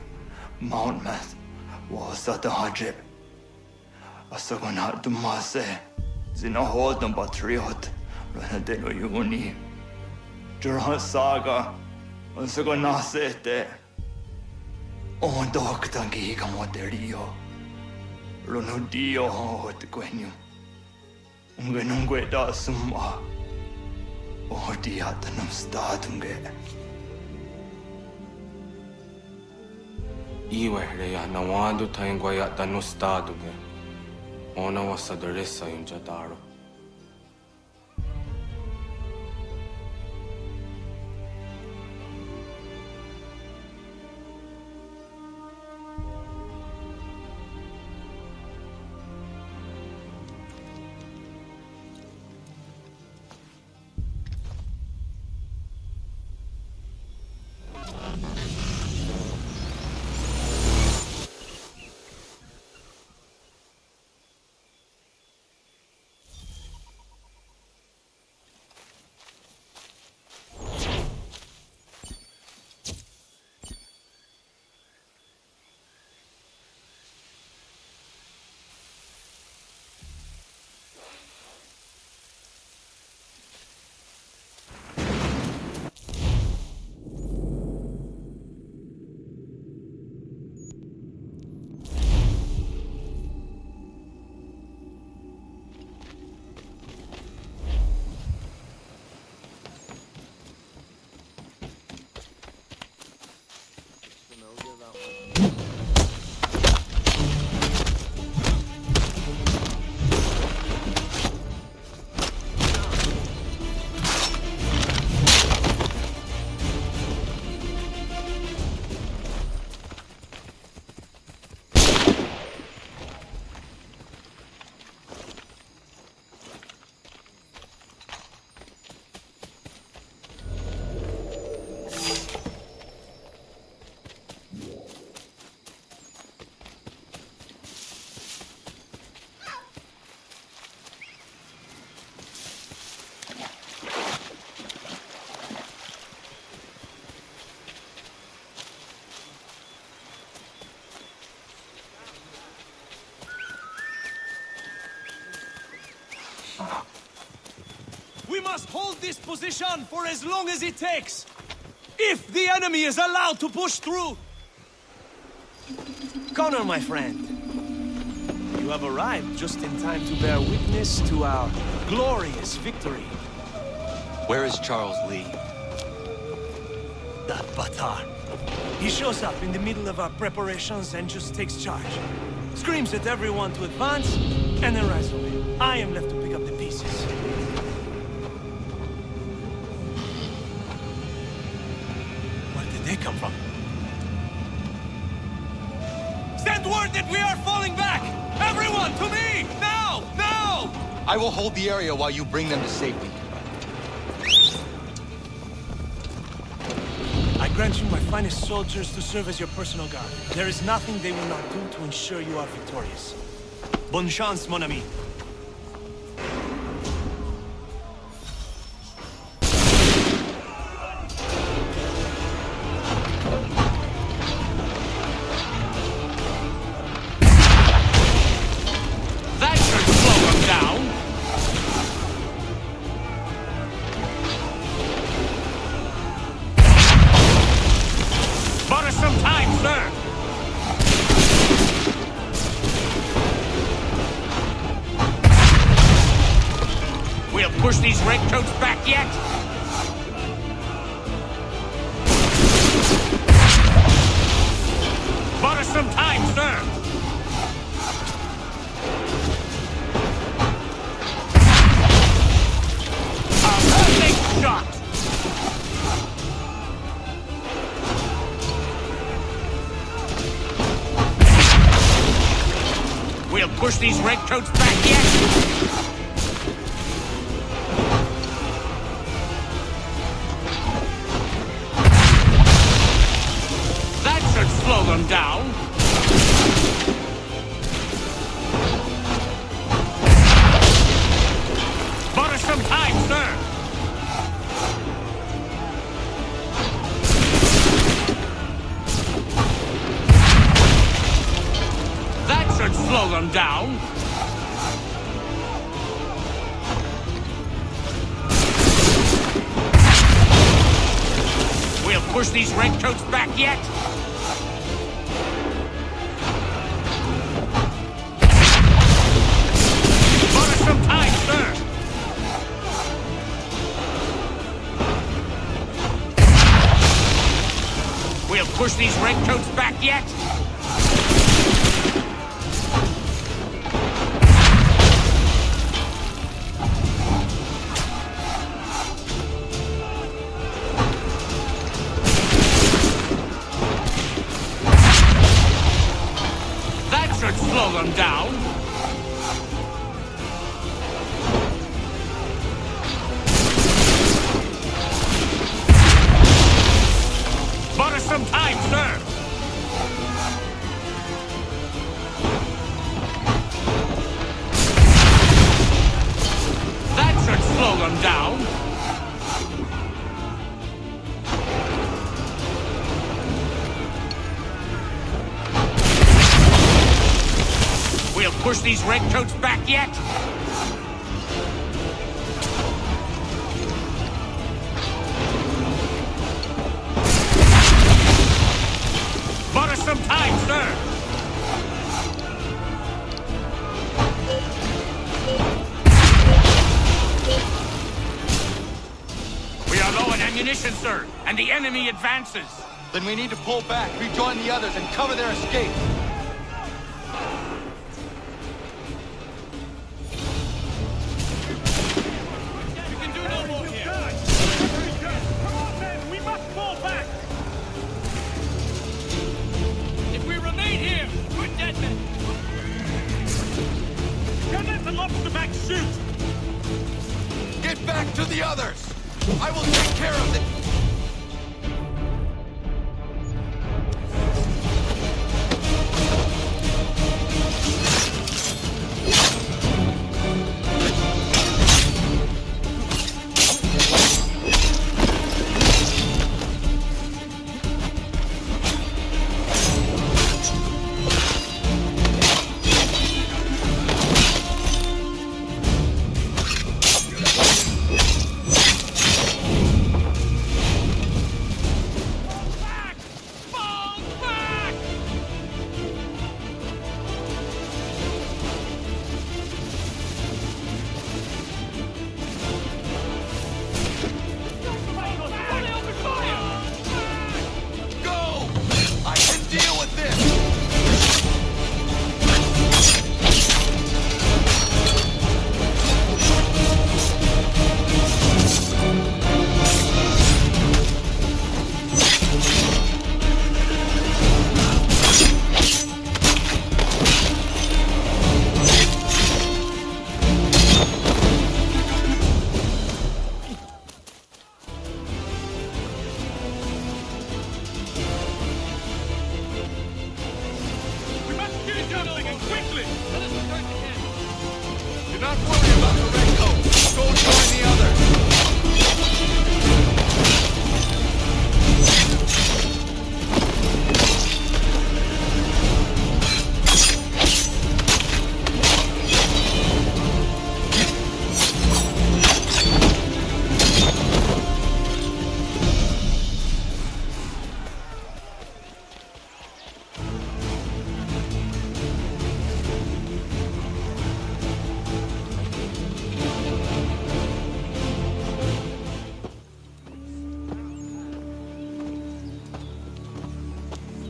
S15: Mountmouth, was at the Hajib. A second heart to Masse, Zinahodum Patriot, Renadeno Uni, Jurhan Saga, a second Nasete, O Doctor Gigamoterio, Ronudio Hot Quenu, Ungenungue da Summa, O Diatanum Statunge.
S11: Iwehreya nawadu taingwaya danustaduge. Ona wasadoresa yunjadaro.
S9: We must hold this position for as long as it takes. If the enemy is allowed to push through... Connor, my friend. You have arrived just in time to bear witness to our glorious victory.
S10: Where is Charles Lee?
S9: That batard. He shows up in the middle of our preparations and just takes charge. Screams at everyone to advance, and then rides away. I am left to pick up the pieces. Where did they come from? Send word that we are falling back! Everyone, to me! Now! Now!
S10: I will hold the area while you bring them to safety.
S9: I grant you my finest soldiers to serve as your personal guard. There is nothing they will not do to ensure you are victorious. Bonne chance, mon ami.
S16: That should slow them down. Bought us some time, sir. We'll push these redcoats back yet. Bought us some time, sir. A perfect shot. We'll push these redcoats back yet. That should slow them down. Bought us some time, sir. That should slow them down. We'll push these redcoats back yet. Bought us some time, sir. We'll
S14: push these redcoats back yet? That should slow them down. Bought us some time, sir. That should slow them down. We'll push these redcoats back yet? Bought us some time, sir. We are low on ammunition, sir, and the enemy advances.
S10: Then we need to pull back, rejoin the others, and cover their escape.
S14: We can do no more here.
S9: Come on, men! We must fall back!
S14: If we remain here, we're dead men.
S9: Don't let the lobster back shoot!
S10: Get back to the others! I will take care of it!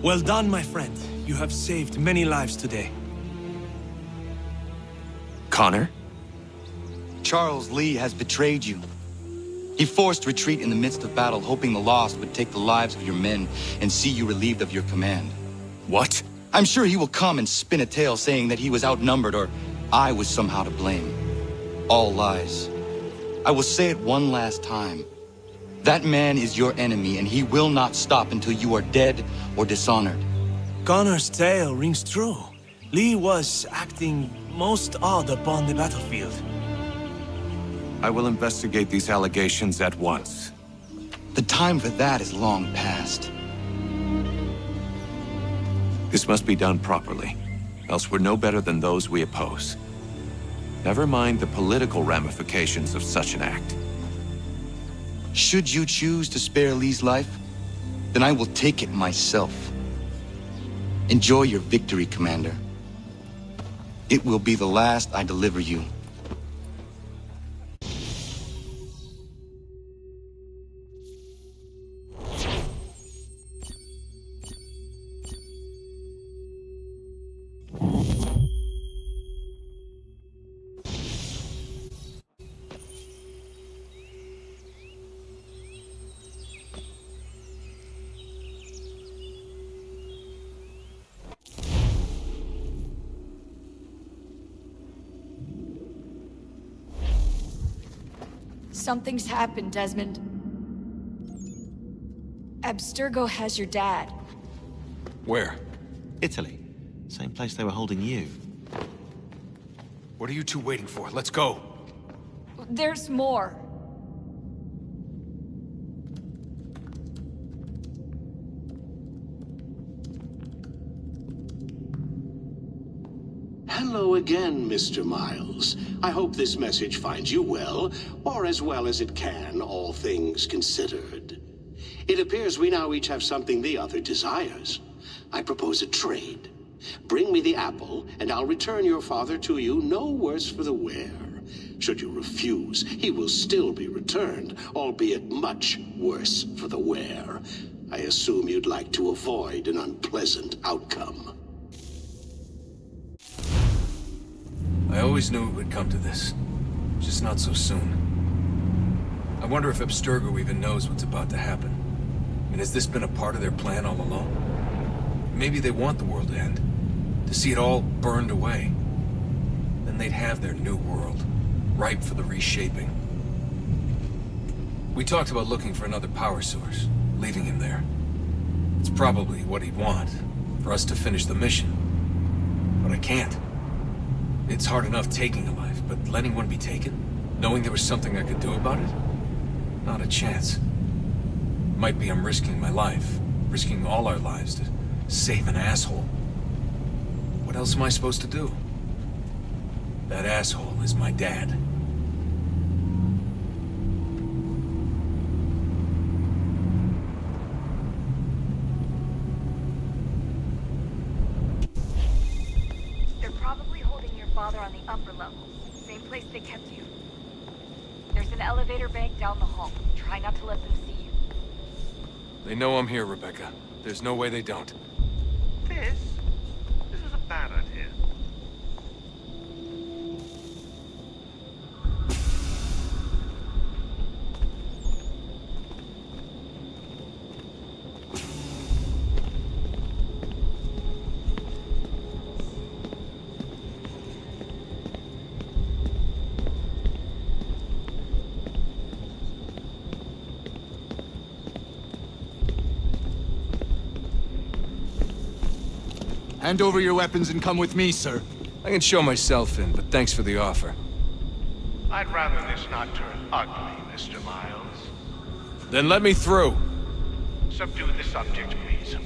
S9: Well done, my friend. You have saved many lives today.
S2: Connor?
S10: Charles Lee has betrayed you. He forced retreat in the midst of battle, hoping the loss would take the lives of your men and see you relieved of your command.
S2: What?
S10: I'm sure he will come and spin a tale saying that he was outnumbered or I was somehow to blame. All lies. I will say it one last time. That man is your enemy, and he will not stop until you are dead or dishonored.
S9: Connor's tale rings true. Lee was acting most odd upon the battlefield.
S2: I will investigate these allegations at once.
S10: The time for that is long past.
S2: This must be done properly, else we're no better than those we oppose. Never mind the political ramifications of such an act.
S10: Should you choose to spare Lee's life, then I will take it myself. Enjoy your victory, Commander. It will be the last I deliver you.
S19: Something's happened, Desmond. Abstergo has your dad.
S3: Where?
S20: Italy. Same place they were holding you.
S3: What are you two waiting for? Let's go.
S19: There's more.
S22: Hello again, Mr. Miles. I hope this message finds you well, or as well as it can, all things considered. It appears we now each have something the other desires. I propose a trade. Bring me the apple, and I'll return your father to you no worse for the wear. Should you refuse, he will still be returned, albeit much worse for the wear. I assume you'd like to avoid an unpleasant outcome.
S3: I always knew it would come to this. Just not so soon. I wonder if Abstergo even knows what's about to happen. I mean, has this been a part of their plan all along? Maybe they want the world to end. To see it all burned away. Then they'd have their new world, ripe for the reshaping. We talked about looking for another power source, leaving him there. It's probably what he'd want, for us to finish the mission. But I can't. It's hard enough taking a life, but letting one be taken? Knowing there was something I could do about it? Not a chance. Might be I'm risking my life, risking all our lives to save an asshole. What else am I supposed to do? That asshole is my dad.
S24: On the upper level. Same place they kept you. There's an elevator bank down the hall. Try not to let them see you.
S3: They know I'm here, Rebecca. There's no way they don't.
S25: This is a bad idea.
S3: Hand over your weapons and come with me, sir. I can show myself in, but thanks for the offer.
S25: I'd rather this not turn ugly, Mr. Miles.
S3: Then let me through.
S25: Subdue the subject, please.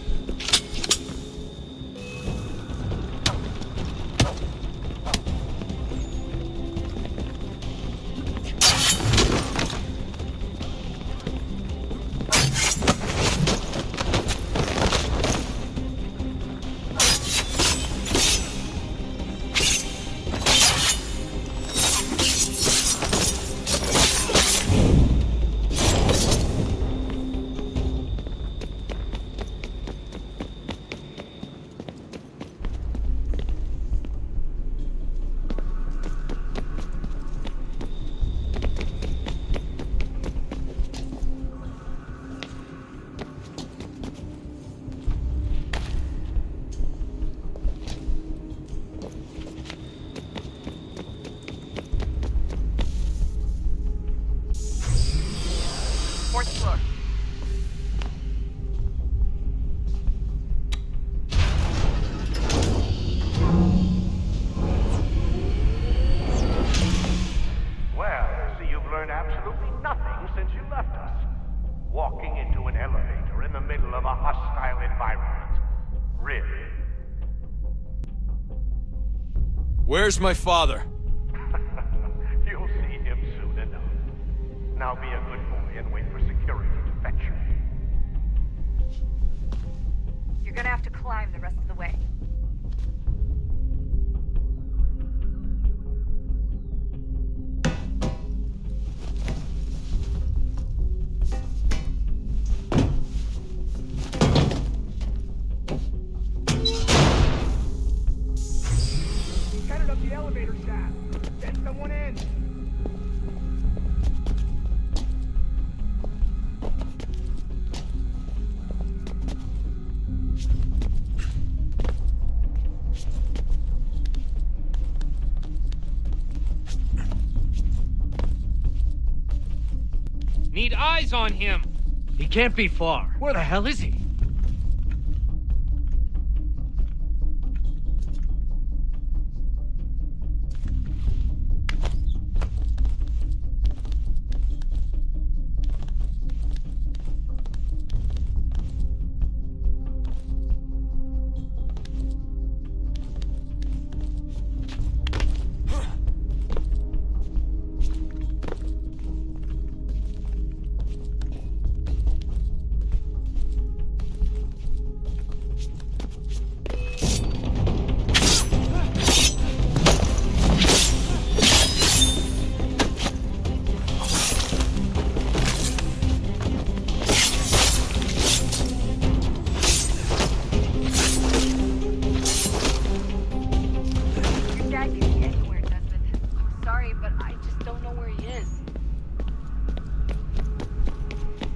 S24: Fourth floor.
S25: Well, I see you've learned absolutely nothing since you left us. Walking into an elevator in the middle of a hostile environment. Really?
S3: Where's my father?
S25: You'll see him soon enough. Now be a good boy and wait for security to fetch you.
S24: You're gonna have to climb the rest of the way.
S25: Headed up the elevator shaft. Send someone in.
S16: need eyes on him.
S9: He can't be far. Where the hell is he?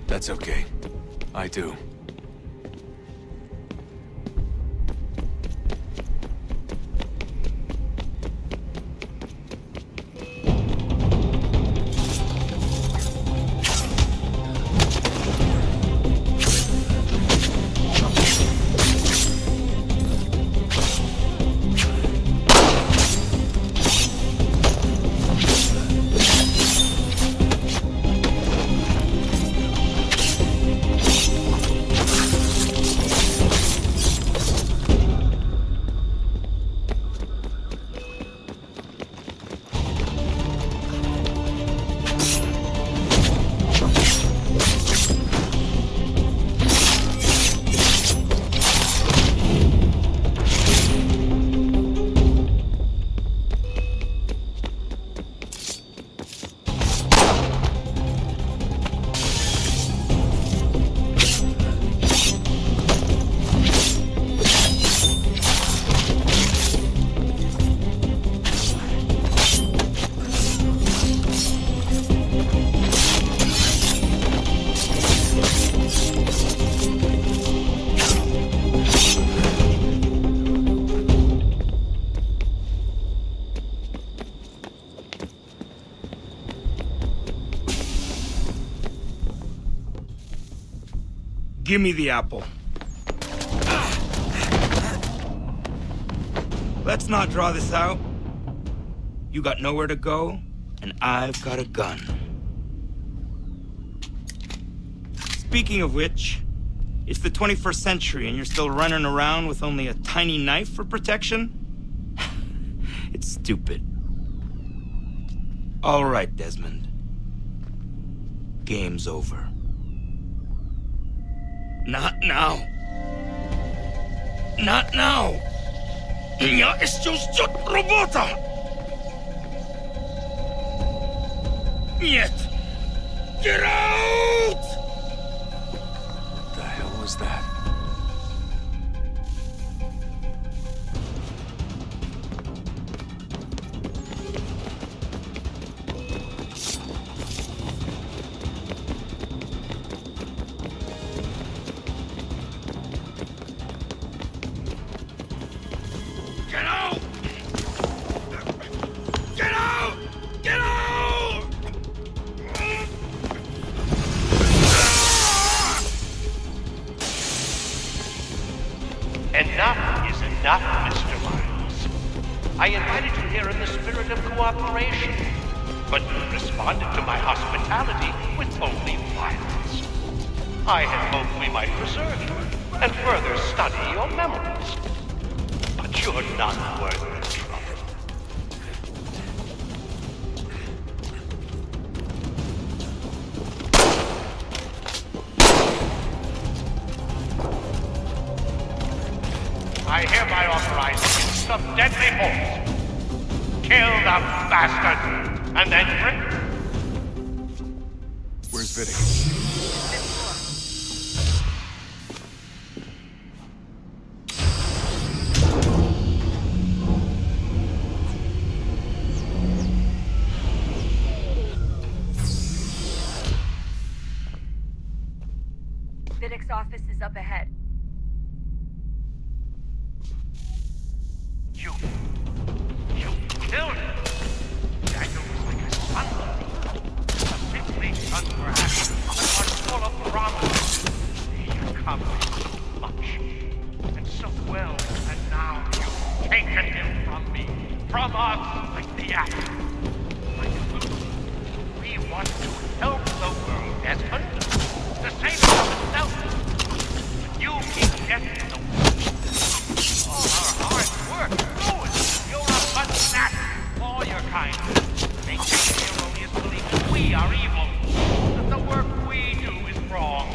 S3: That's okay. I do.
S9: Give me the apple. Let's not draw this out. You got nowhere to go, and I've got a gun. Speaking of which, it's the 21st century and you're still running around with only a tiny knife for protection? It's stupid. All right, Desmond. Game's over. Not now. Not now. Я еще ждет работа. Нет. Get out!
S3: What the hell was that?
S25: Enough is enough, Mr. Miles. I invited you here in the spirit of cooperation, but you responded to my hospitality with only violence. I had hoped we might preserve you and further study your memories. But you're not worth the trouble. I hereby authorize some deadly force. Kill the bastard, and then bring...
S3: Where's Vidic?
S24: Vidic's office is up ahead.
S25: You killed him! Daniel was like a son to me. A sickly son, perhaps. full of promise. You accomplished so much and so well, and now you've taken him from me, from us, like the apple. Like Luke, we want to help the world, Desmond, to save it from itself. But you keep getting the all our hard work ruined. You're a fanatic. All your kind. Maintain the erroneous belief that we are evil. That the work we do is wrong.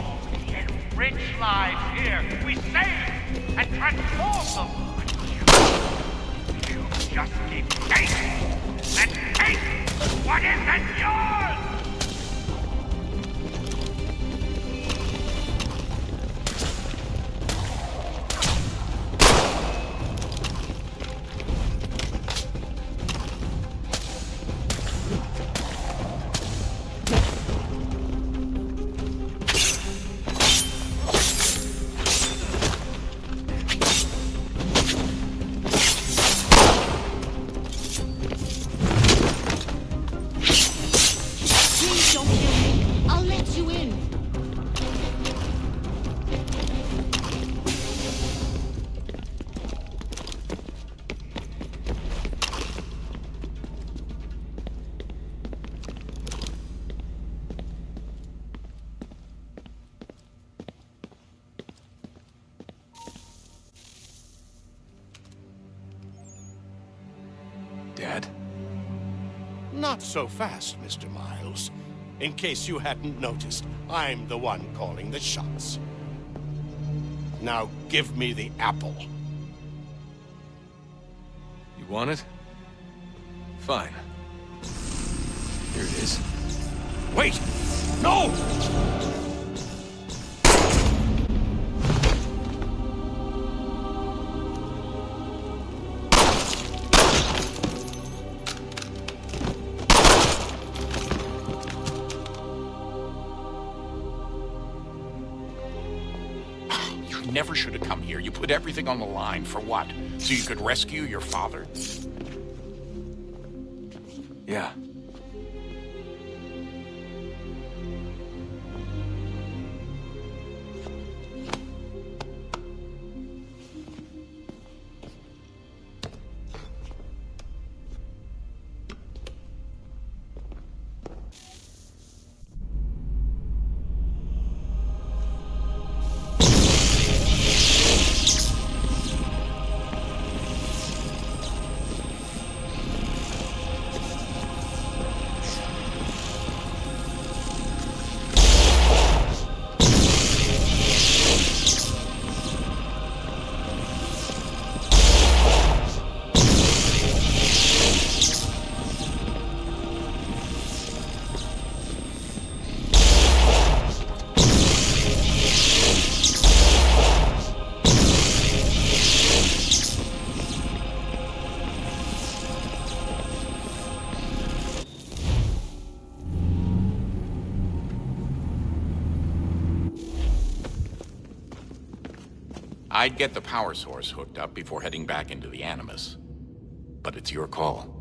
S25: We enrich lives here. We save and transform them. But you just keep taking and taking what isn't yours!
S12: Dad? Not so fast, Mr. Miles. In case you hadn't noticed, I'm the one calling the shots. Now give me the apple.
S2: You want it? Fine. Here it is.
S12: Wait! No!
S4: Never should have come here. You put everything on the line. For what? So you could rescue your father?
S2: Yeah.
S4: I'd get the power source hooked up before heading back into the Animus. But it's your call.